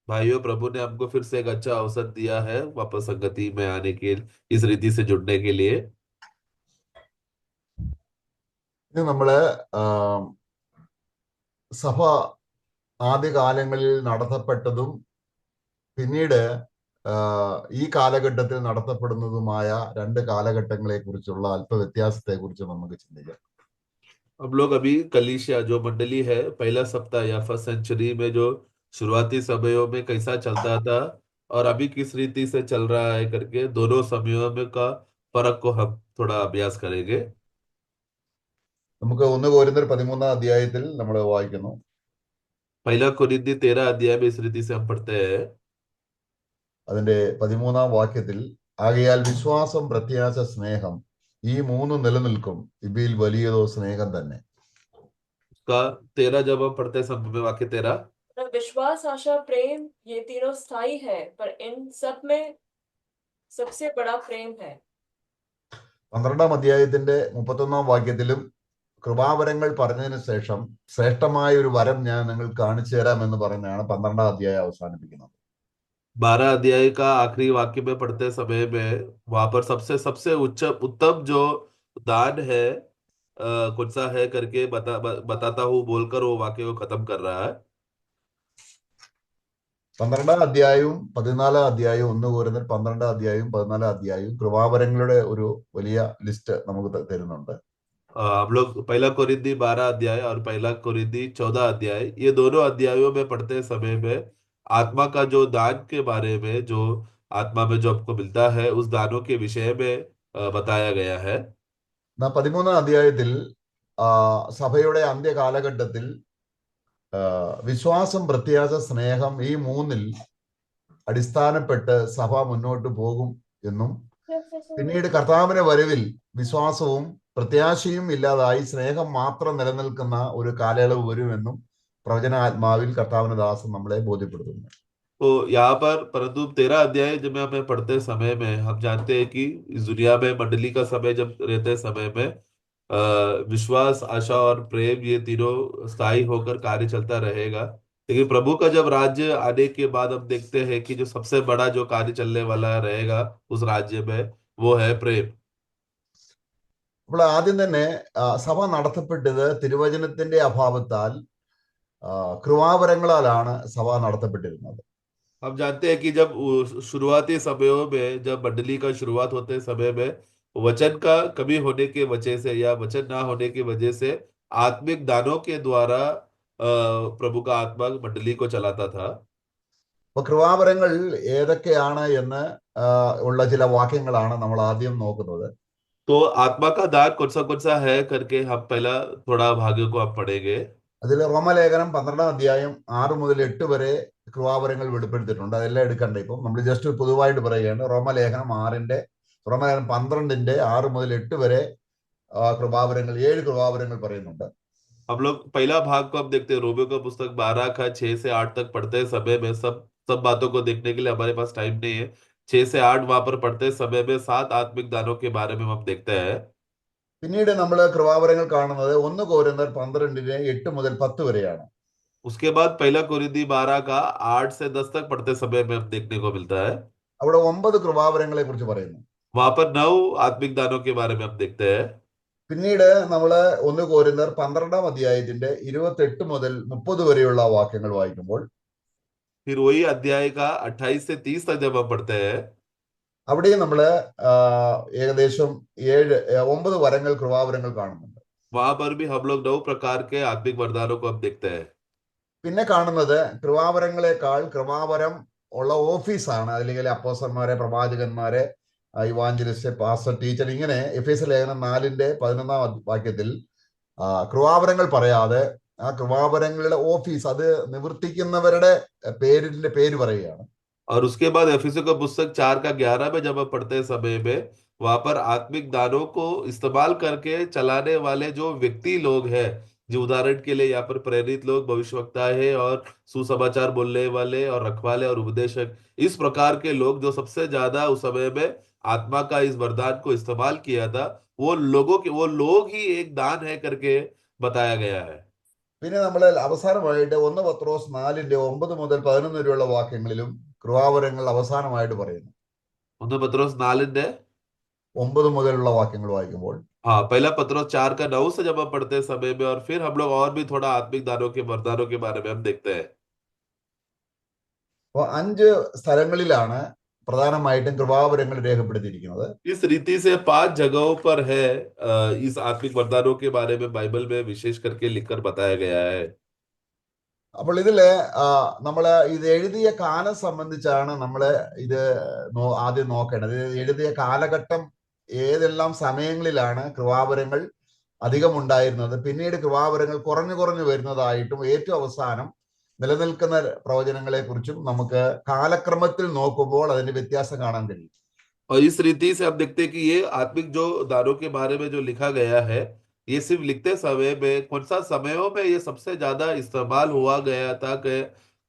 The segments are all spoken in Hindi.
भाइयों, प्रभु ने हमको फिर से एक अच्छा अवसर दिया है वापस संगति में आने के, इस रीति से जुड़ने के लिए। ഇത് നമ്മള് ആ, സഭ ആദ്യകാലങ്ങളിൽ നടത്തപ്പെട്ടതും പിന്നീട് ആ, ഈ കാലഘട്ടത്തിൽ നടത്തപ്പെടുന്നതുമായ രണ്ട് കാലഘട്ടങ്ങളെ കുറിച്ചുള്ള അല്പ വ്യത്യാസത്തെ കുറിച്ച് നമുക്ക് ചിന്തിക്കാം. हम लोग अभी कलीसिया जो मंडली है, पहला सप्ताह या फर्स्ट सेंचुरी में जो शुरुआती समयों में कैसा चलता था और अभी किस रीति से चल रहा है करके दोनों समयों में का फर्क को हम थोड़ा अभ्यास करेंगे। നമുക്ക് 1 കൊരിന്ത്യർ 13 നമ്മൾ വായിക്കുന്നു. पहला कुरिन्ती 13 अध्याय में इस रीति से हम पढ़ते हैं। അതിന്റെ 13 ആകയാൽ വിശ്വാസം, പ്രത്യാശ, സ്നേഹം ഈ മൂന്ന് നിലനിൽക്കും, ഇവയിൽ വലിയതോ സ്നേഹം തന്നെ. उसका 13 जब हम पढ़ते हैं, समय में वाक्य 13। और विश्वास, आशा, प्रेम ये तीनों स्थायी है, पर इन सब में सबसे बड़ा प्रेम है। 12 31 കൃപാവരങ്ങൾ പറഞ്ഞതിന് ശേഷം ശ്രേഷ്ഠമായ ഒരു വരം ഞാൻ നിങ്ങൾക്ക് കാണിച്ചു തരാം എന്ന് പറഞ്ഞാണ് 12 അവസാനിപ്പിക്കുന്നത്. 12 अध्याय का आखिरी वाक्य में पढ़ते समय में वहां पर सबसे सबसे उच्च उत्तम जो दान है कौन सा है करके बताता हूँ बोलकर वो वाक्य को खत्म कर रहा है। 12 1 കൊരിന്ത്യർ 12 കൃപാവരങ്ങളുടെ ഒരു വലിയ ലിസ്റ്റ് നമുക്ക് തരുന്നുണ്ട്. हम लोग पहला कोरिन्थी 12 अध्याय और पहला कोरिन्थी 14 अध्याय, ये दोनों अध्यायों में पढ़ते समय में आत्मा का जो दान के बारे में, जो आत्मा में जो आपको मिलता है उस दानों के विषय में बताया गया है। 13 സഭയുടെ അന്ത്യ കാലഘട്ടത്തിൽ വിശ്വാസം, പ്രത്യാശ, സ്നേഹം ഈ മൂന്നിൽ അടിസ്ഥാനപ്പെട്ട് സഭ മുന്നോട്ട് പോകും എന്നും പിന്നീട് കർത്താവിന്റെ വരവിൽ വിശ്വാസവും പ്രത്യാശയും ഇല്ലാതായി സ്നേഹം മാത്രം നിലനിൽക്കുന്ന ഒരു കാലയളവ് വരുമെന്നും പ്രവചനാത്മാവിൽ കർത്താവിന്റെ ദാസൻ നമ്മളെ ബോധ്യപ്പെടുത്തുന്നു. तो यहाँ पर परंतु 13 अध्याय जब हमें पढ़ते समय में हम जानते हैं कि इस दुनिया में मंडली का समय जब रहते समय में विश्वास, आशा और प्रेम ये तीनों स्थायी होकर कार्य चलता रहेगा। लेकिन प्रभु का जब राज्य आने के बाद हम देखते हैं कि जो सबसे बड़ा जो कार्य चलने वाला रहेगा उस राज्य में, वो है प्रेम। അപ്പോൾ ആദ്യം തന്നെ സഭ നടത്തപ്പെട്ടത് തിരുവചനത്തിന്റെ അഭാവത്താൽ കൃപാവരങ്ങളാലാണ് സഭ നടത്തപ്പെട്ടിരുന്നത്. हम जानते हैं कि जब शुरुआती समयों में जब मंडली का शुरुआत होते समय में वचन का कमी होने के वजह से या वचन ना होने की वजह से आत्मिक दानों के द्वारा प्रभु का आत्मा मंडली को चलाता था। അപ്പൊ കൃപാവരങ്ങൾ ഏതൊക്കെയാണ് എന്ന് ഉള്ള ചില വാക്യങ്ങളാണ് നമ്മൾ ആദ്യം നോക്കുന്നത്. तो आत्मा का दान कौन सा है करके हम पहला थोड़ा भागों को हम पढ़ेंगे। അതിൽ റോമലേഖനം 12 മുതൽ 8 വരെ കൃപാവരങ്ങൾ വെളിപ്പെടുത്തിയിട്ടുണ്ട്. അതെല്ലാം എടുക്കണ്ട. ഇപ്പം നമ്മൾ ജസ്റ്റ് പൊതുവായിട്ട് പറയുകയാണ്. റോമലേഖനം 12 മുതൽ 8 വരെ കൃപാവരങ്ങൾ 7 കൃപാവരങ്ങൾ പറയുന്നുണ്ട്. हम लोग पहला भाग को हम देखते हैं, रोमियो का पुस्तक 12 का 6 से 8 तक पढ़ते समय में सब सब बातों को देखने के लिए हमारे पास टाइम नहीं है। 6 से 8 वहां पर पढ़ते समय में 7 आत्मिक दानों के बारे में हम देखते हैं। പിന്നീട് നമ്മൾ കൃപാവരങ്ങൾ കാണുന്നത് 1 കൊരിന്ത്യർ 8 മുതൽ 10 വരെയാണ്. उसके बाद पहला कुरिन्थी 12 का 8 से 10 तक पढ़ते समय में हम देखने को मिलता है। അവിടെ 9 കൃപാവരങ്ങളെ കുറിച്ച് പറയുന്നു. वहां पर 9 आत्मिक दानों के बारे में हम देखते हैं। പിന്നീട് നമ്മൾ 1 കൊരിന്ത്യർ 28 മുതൽ 30 വരെയുള്ള വാക്യങ്ങൾ വായിക്കുമ്പോൾ फिर वही अध्याय का 28 से 30 तक जब हम पढ़ते हैं, അവിടെയും നമ്മൾ ഏകദേശം 9 വരങ്ങൾ കൃപാവരങ്ങൾ കാണുന്നുണ്ട്. वहां पर भी हम लोग 9 प्रकार के आत्मिक वरदानों को हम देखते हैं। പിന്നെ കാണുന്നത് കൃപാവരങ്ങളെക്കാൾ കൃപാവരം ഉള്ള ഓഫീസാണ്. അല്ലെങ്കിൽ അപ്പോസ്തലന്മാരെ, പ്രവാചകന്മാരെ, ഇവാഞ്ചലിസ്റ്റ്, പാസ്റ്റർ, ടീച്ചർ, ഇങ്ങനെ എഫേസ്യ ലേഖനം 4:11 കൃപാവരങ്ങൾ പറയാതെ ആ കൃപാവരങ്ങളുടെ ഓഫീസ് അത് നിവർത്തിക്കുന്നവരുടെ പേര് പറയുകയാണ്. और उसके बाद एफिसों का पुस्तक 4 का 11 में जब हम पढ़ते समय में वहां पर आत्मिक दानों को इस्तेमाल करके चलाने वाले जो व्यक्ति लोग हैं, जो उदाहरण के लिए यहाँ पर प्रेरित लोग, भविष्यवक्ता है और सुसमाचार बोलने वाले और रखवाले और उपदेशक, इस प्रकार के लोग जो सबसे ज्यादा उस समय में आत्मा का इस वरदान को इस्तेमाल किया था, वो लोग ही एक दान है करके बताया गया है। പിന്നെ നമ്മൾ അവസാനമായിട്ട് 1 പത്രോസ് 4:9 മുതൽ 11 വരെയുള്ള വാക്യങ്ങളിലും കൃപാവരങ്ങൾ അവസാനമായിട്ട് പറയുന്നു. 1 पत्रोस 4 9 മുതലുള്ള വാക്യങ്ങൾ വായിക്കുമ്പോൾ हाँ, पहला पत्रोस 4 का 9 से जब हम पढ़ते हैं समय में, और फिर हम लोग और भी थोड़ा आत्मिक दानों के वरदानों के बारे में हम देखते हैं। അപ്പോൾ 5 സ്ഥലങ്ങളിലാണ് പ്രധാനമായിട്ടും കൃപാവരങ്ങൾ രേഖപ്പെടുത്തിയിരിക്കുന്നത്. इस रीति से 5 जगहों पर है इस आत्मिक वरदानों के बारे में बाइबल में विशेष करके लिखकर बताया गया है। അപ്പോൾ ഇതില് നമ്മള് ഇത് എഴുതിയ കാലം സംബന്ധിച്ചാണ് നമ്മള് ഇത് ആദ്യം നോക്കേണ്ടത്. ഇത് എഴുതിയ കാലഘട്ടം ഏതെല്ലാം സമയങ്ങളിലാണ് കൃപാവരങ്ങൾ അധികം ഉണ്ടായിരുന്നത്, പിന്നീട് കൃപാവരങ്ങൾ കുറഞ്ഞു കുറഞ്ഞു വരുന്നതായിട്ടും ഏറ്റവും അവസാനം നിലനിൽക്കുന്ന പ്രവചനങ്ങളെ കുറിച്ചും നമുക്ക് കാലക്രമത്തിൽ നോക്കുമ്പോൾ അതിന്റെ വ്യത്യാസം കാണാൻ കഴിയും. और इस रीति से हम देखते हैं कि ये आत्मिक जो दानों के बारे में जो लिखा गया है, ये सिर्फ लिखते समय में कौन सा समयों में ये सबसे ज्यादा इस्तेमाल हुआ गया था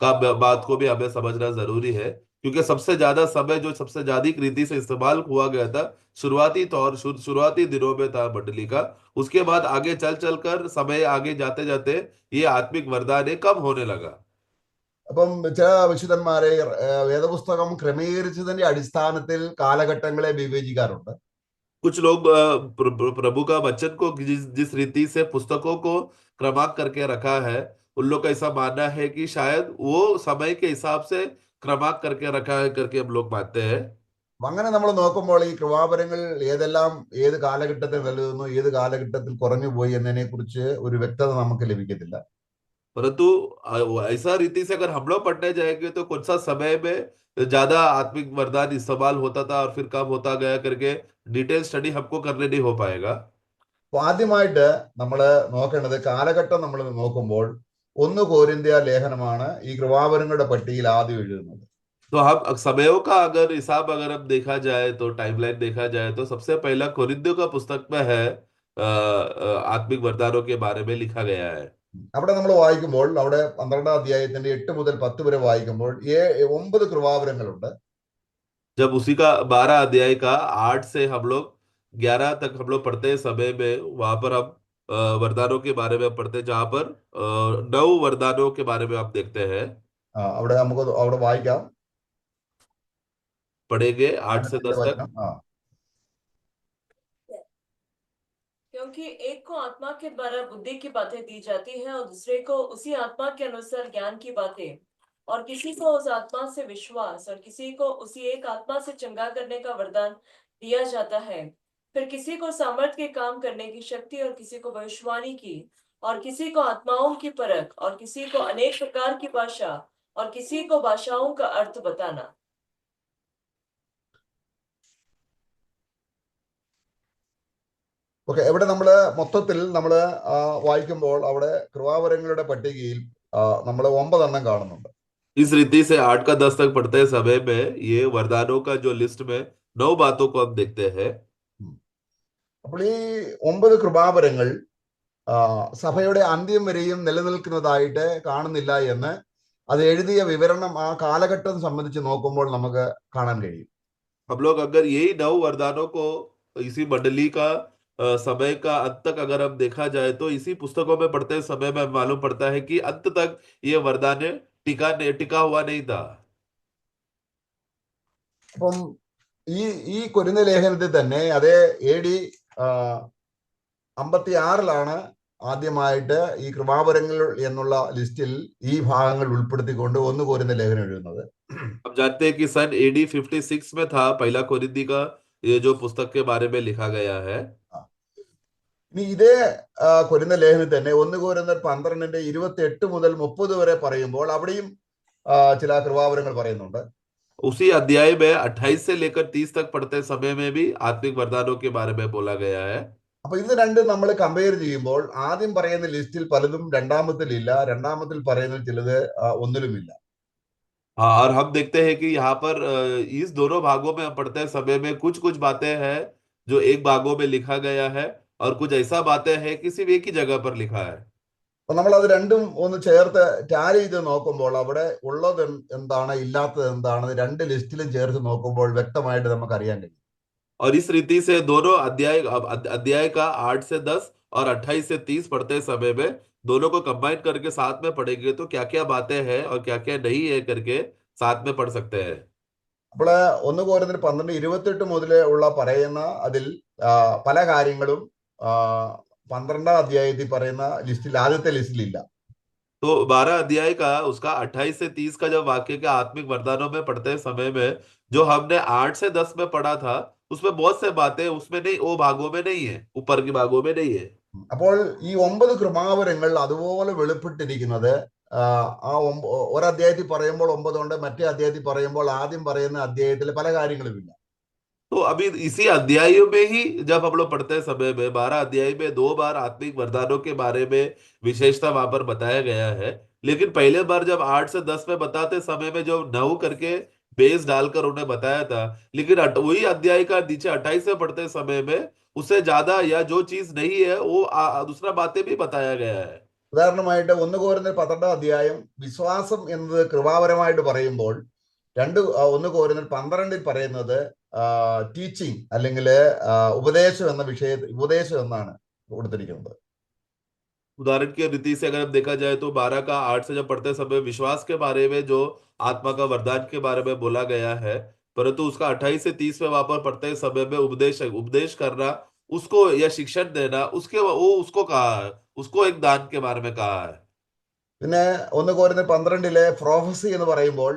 का बात को भी हमें समझना जरूरी है। क्योंकि सबसे ज्यादा समय जो सबसे ज्यादा रीति से इस्तेमाल हुआ गया था शुरुआती दिनों में था मंडली का। उसके बाद आगे चल चल कर समय आगे जाते जाते ये आत्मिक वरदान कम होने लगा। അപ്പം ചില വിശുദ്ധന്മാരെ വേദപുസ്തകം ക്രമീകരിച്ചതിന്റെ അടിസ്ഥാനത്തിൽ കാലഘട്ടങ്ങളെ വിവേചിക്കാറുണ്ട്. कुछ लोग प्रभु का वचन को जिस रीति से पुस्तकों को क्रमांक करके रखा है, उन लोग का ऐसा मानना है कि शायद वो समय के हिसाब से क्रमांक करके रखा है करके हम लोग मानते हैं। അങ്ങനെ നമ്മൾ നോക്കുമ്പോൾ ഈ കൃപാവരങ്ങൾ ഏതെല്ലാം ഏത് കാലഘട്ടത്തിൽ നിലനിന്നു, ഏത് കാലഘട്ടത്തിൽ കുറഞ്ഞു പോയി എന്നതിനെ കുറിച്ച് ഒരു വ്യക്തത നമുക്ക് ലഭിക്കത്തില്ല. परंतु ऐसा रीति से अगर हम लोग पढ़ने जाएंगे तो कौन सा समय में ज्यादा आत्मिक वरदान इस्तेमाल होता था और फिर कम होता गया करके डिटेल स्टडी हमको करने नहीं हो पाएगा। അപ്പൊ ആദ്യമായിട്ട് നമ്മൾ നോക്കേണ്ടത് കാലഘട്ടം നമ്മൾ നോക്കുമ്പോൾ 1 കൊരിന്ത്യ ലേഖനമാണ് ഈ കൃപാവരങ്ങളുടെ പട്ടികയിൽ ആദ്യം എഴുതുന്നത്. तो हम समयों का अगर हिसाब अगर हम देखा जाए तो टाइमलाइन देखा जाए तो सबसे पहला कोरिन्थियों का पुस्तक में है आत्मिक वरदानों के बारे में लिखा गया है। അവിടെ നമ്മൾ വായിക്കുമ്പോൾ അവിടെ 12 അധ്യായത്തിന്റെ 8 മുതൽ 10 വരെ വായിക്കുമ്പോൾ 9 കൃപാവരങ്ങളുണ്ട്. जब उसी का 12 अध्याय का 8 से हम लोग 11 तक हम लोग पढ़ते हैं समय में, वहां पर हम वरदानों के बारे में पढ़ते हैं, जहां पर 9 वरदानों के बारे में आप देखते हैं। അവിടെ നമുക്ക് അവിടെ വായിക്കാം. पढ़ेंगे 8 से 10 तक। क्योंकि एक को आत्मा के द्वारा बुद्धि की बातें दी जाती है और दूसरे को उसी आत्मा के अनुसार ज्ञान की बातें, और किसी को उस आत्मा से विश्वास, और किसी को उसी एक आत्मा से चंगा करने का वरदान दिया जाता है। फिर किसी को सामर्थ्य के काम करने की शक्ति, और किसी को भविष्यवाणी की, और किसी को आत्माओं की परख, और किसी को अनेक प्रकार की भाषा, और किसी को भाषाओं का अर्थ बताना। ഓക്കെ, ഇവിടെ നമ്മൾ മൊത്തത്തിൽ നമ്മൾ വായിക്കുമ്പോൾ അവിടെ കൃപാവരങ്ങളുടെ പട്ടികയിൽ നമ്മൾ 9 എണ്ണം കാണുന്നുണ്ട്. इस रीति से 8 का 10 तक पढ़ते समय में ये वरदानों का जो लिस्ट में 9 बातों को हम देखते हैं। അപ്പോൾ ഈ 9 കൃപാവരങ്ങൾ സഭയുടെ അന്ത്യം വരെയും നിലനിൽക്കുന്നതായിട്ട് കാണുന്നില്ല എന്ന് അത് എഴുതിയ വിവരണം ആ കാലഘട്ടം സംബന്ധിച്ച് നോക്കുമ്പോൾ നമുക്ക് കാണാൻ കഴിയും. हम लोग अगर यही 9 वरदानों को इसी मंडली का समय का अंत तक अगर हम देखा जाए तो इसी पुस्तकों में पढ़ते समय में मालूम पड़ता है कि अंत तक ये वरदान टिका हुआ नहीं था। അപ്പം ഈ കൊരിന്ത്യ ലേഖനത്തിൽ തന്നെ അതേ AD 56 ആദ്യമായിട്ട് ഈ കൃപാവരങ്ങൾ എന്നുള്ള ലിസ്റ്റിൽ ഈ ഭാഗങ്ങൾ ഉൾപ്പെടുത്തിക്കൊണ്ട് 1 കൊരിന്ത്യ ലേഖനം എഴുതുന്നത്. हम जानते हैं कि सन AD 56 में था पहला कोरिन्थी का ये जो पुस्तक के बारे में लिखा गया है। ഇനി ഇതേ കൊരിന്ത്യ ലേഖനത്തിൽ തന്നെ 1 കൊരിന്ത്യർ 12 28 മുതൽ 30 വരെ പറയുമ്പോൾ അവിടെയും ചില കൃപാവരങ്ങൾ പറയുന്നുണ്ട്. उसी अध्याय में 28 से लेकर 30 तक पढ़ते समय में भी आत्मिक वरदानों के बारे में बोला गया है। അപ്പൊ ഇത് രണ്ടും നമ്മൾ കമ്പയർ ചെയ്യുമ്പോൾ ആദ്യം പറയുന്ന ലിസ്റ്റിൽ പലതും രണ്ടാമത്തിൽ ഇല്ല, രണ്ടാമത്തിൽ പറയുന്ന ചിലത് ഒന്നിലുമില്ല. हाँ, और हम देखते हैं कि यहाँ पर इस दोनों भागों में हम पढ़ते समय में कुछ कुछ बातें हैं जो एक भागों में लिखा गया है, और कुछ ऐसा बातें हैं कि सिर्फ एक ही जगह पर लिखा है। അപ്പൊ നമ്മൾ അത് രണ്ടും ഒന്ന് ചേർത്ത് ടാലി ചെയ്ത് നോക്കുമ്പോൾ അവിടെ ഉള്ളത് എന്താണ് ഇല്ലാത്തത് എന്താണ് 2 ലിസ്റ്റിലും ചേർത്ത് നോക്കുമ്പോൾ വ്യക്തമായിട്ട് നമുക്ക് അറിയാൻ കഴിയും. और इस रीति से दोनों अध्याय का 8 से 10 और 28 से 30 पढ़ते समय में दोनों को कंबाइन करके साथ में पढ़ेंगे तो क्या क्या बातें हैं और क्या क्या नहीं है करके साथ में पढ़ सकते हैं. അപ്പോൾ 1 Corinthians 12:28 മുതൽ ഉള്ള പറയുന്ന അതിൽ പല കാര്യങ്ങളും 12ാം അധ്യായത്തിൽ പറയുന്ന ലിസ്റ്റിൽ ആദ്യത്തെ ലിസ്റ്റിലില്ല. तो 12 अध्याय का उसका 28 से 30 का जब वाक्य के आत्मिक वरदानों में पढ़ते समय में जो हमने 8 से 10 में पढ़ा था उसमें बहुत से बातें उसमें नहीं, वो भागों में नहीं है, ऊपर के भागों में नहीं है. അപ്പോൾ ഈ 9 കൃപാവരങ്ങൾ അതുപോലെ വെളിപ്പെട്ടിരിക്കുന്നത് ഒരധ്യായത്തിൽ പറയുമ്പോൾ 9 ഉണ്ട്, മറ്റേ അധ്യായത്തിൽ പറയുമ്പോൾ ആദ്യം പറയുന്ന അധ്യായത്തിൽ പല കാര്യങ്ങളുമില്ല. तो अभी इसी अध्यायों में ही जब हम लोग पढ़ते समय में 12 अध्याय में 2 बार आत्मिक वरदानों के बारे में विशेषता वहां पर बताया गया है. लेकिन पहले बार जब 8 से 10 में बताते समय में जो 9 करके बेस डालकर उन्हें बताया था, लेकिन वही अध्याय का नीचे 28 में पढ़ते समय में उससे ज्यादा या जो चीज नहीं है वो दूसरा बातें भी बताया गया है. ഉദാഹരണമായിട്ട് 1 Corinthians 12ാം അധ്യായം വിശ്വാസം എന്നത് കൃപാപരമായിട്ട് പറയുമ്പോൾ 1 Corinthians 12 പറയുന്നത് ടീച്ചിങ് അല്ലെങ്കിൽ ഉപദേശം എന്ന ഉപദേശം എന്നാണ് കൊടുത്തിരിക്കുന്നത്. उदाहरण की रीति से अगर हम देखा जाए तो 12 का 8 से जब पढ़ते समय विश्वास के बारे में जो आत्मा का वरदान के बारे में बोला गया है, परंतु उसका 28 से 30 में वहां पर पढ़ते समय में उपदेश उपदेश करना उसको या शिक्षण देना उसके वो उसको कहा है, उसको एक दान के बारे में कहा है. പിന്നെ 1 Corinthians 12 പ്രോഫസി എന്ന് പറയുമ്പോൾ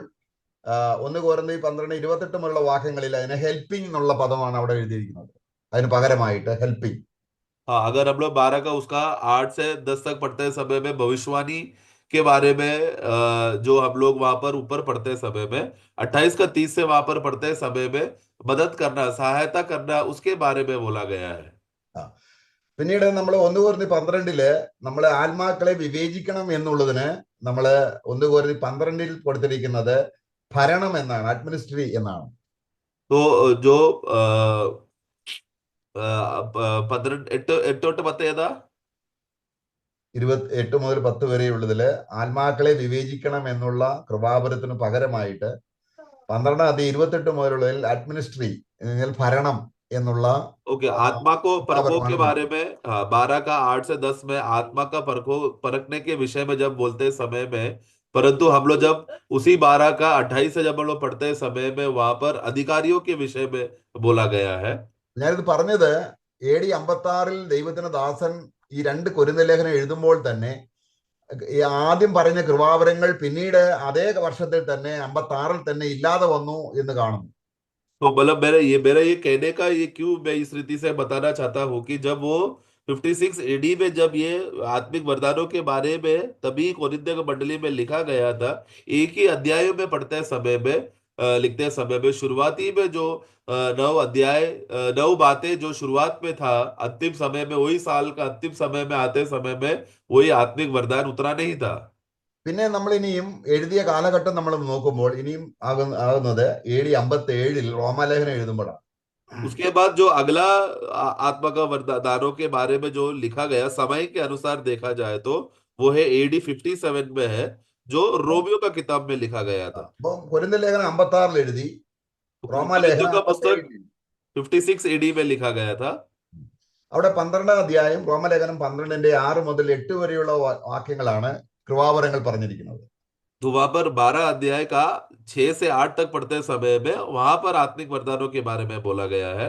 1 Corinthians 12:28 മുതലുള്ള വാക്യങ്ങളിൽ അതിനെ ഹെൽപ്പിംഗ് എന്നുള്ള പദമാണ് അവിടെ എഴുതിയിരിക്കുന്നത്. അതിന് പകരമായിട്ട് ഹെൽപ്പിംഗ്. हाँ, अगर हम लोग 12 का उसका 8 से 10 तक पढ़ते समय में भविष्यवाणी के बारे में जो हम लोग वहां पर ऊपर पढ़ते समय में 28 का 30 से वहां पर पढ़ते समय में मदद करना सहायता करना उसके बारे में बोला गया है. ആ. പിന്നീട് നമ്മൾ 1 Corinthians 12 നമ്മളെ ആത്മാക്കളെ വിവേചിക്കണം എന്നുള്ളതിന് നമ്മള് 1 Corinthians 12 കൊടുത്തിരിക്കുന്നത് ഭരണം എന്നാണ്, അഡ്മിനിസ്ട്രി എന്നാണ്. तो जो 8 തൊട്ട് 10 ഏതാ? 28 മുതൽ 10 വരെയുള്ളതില് ആത്മാക്കളെ വിവേചിക്കണം എന്നുള്ള കൃപാവരത്തിന് പകരമായിട്ട് 12ാം അധ്യായം 28 മുതലുള്ളതിൽ അഡ്മിനിസ്ട്രി ഭരണം എന്നുള്ള ओके, आत्मा को परखो के കൃപാവരമാണ് बारे കൊടുത്തത്. में 12 का 8 से 10 में आत्मा का परखने के विषय में जब बोलते समय में, परंतु हम लोग जब उसी 12 का 28 से जब हम लोग पढ़ते समय में वहां पर अधिकारियों के विषय में बोला गया है. ഞാനിത് പറഞ്ഞത് AD 56 ദൈവത്തിന്റെ ദാസൻ ഈ 2 കൊരിന്ത്യർ ലേഖനം എഴുതുമ്പോൾ തന്നെ ഈ ആദ്യം പറഞ്ഞ കൃപാവരങ്ങൾ പിന്നീട് അതേ വർഷത്തിൽ തന്നെ 56 തന്നെ ഇല്ലാതെ വന്നു എന്ന് കാണുന്നു. तो मतलब मेरा ये कहने का ये क्यों मैं इस रीति से बताना चाहता हूँ कि जब वो 56 एडी में जब ये आत्मिक वरदानों के बारे में तभी कोरिन्थियों की मंडली में लिखा गया था, एक ही अध्याय में पढ़ते समय में लिखते समय में शुरुआती में जो 9 अध्याय 9 बातें जो शुरुआत में था, अंतिम समय में वही साल का अंतिम समय में आते समय में वही आत्मिक वरदान उतरा नहीं था. പിന്നെ നമ്മൾ इनिയും എഴുതിയ കാലഘട്ടം നമ്മൾ നോക്കുമ്പോൾ ഇനിയും ആകുന്നത് AD 57 റോമാലേഖനം എഴുതുമ്പോഴാണ്. उसके बाद जो अगला आत्मा का वरदानों के बारे में जो लिखा गया समय के अनुसार देखा जाए तो वो है AD 57 में है, जो रोमियो का किताब में लिखा गया था. അപ്പം കൊരിന്ത്യർ ലേഖനം 56 എഴുതി, कोरिन्थियों റോമാലേഖനം का 57 पुस्तक 56 AD में लिखा गया था. അവിടെ 12ാം അധ്യായം റോമലേഖനം 12ന്റെ 6 മുതൽ 8 വരെയുള്ള വാക്യങ്ങളാണ് കൃപാവരങ്ങൾ പറഞ്ഞിരിക്കുന്നത്. तो वहां पर 12 अध्याय का 6 से 8 तक पढ़ते समय में वहां पर आत्मिक वरदानों के बारे में बोला गया है.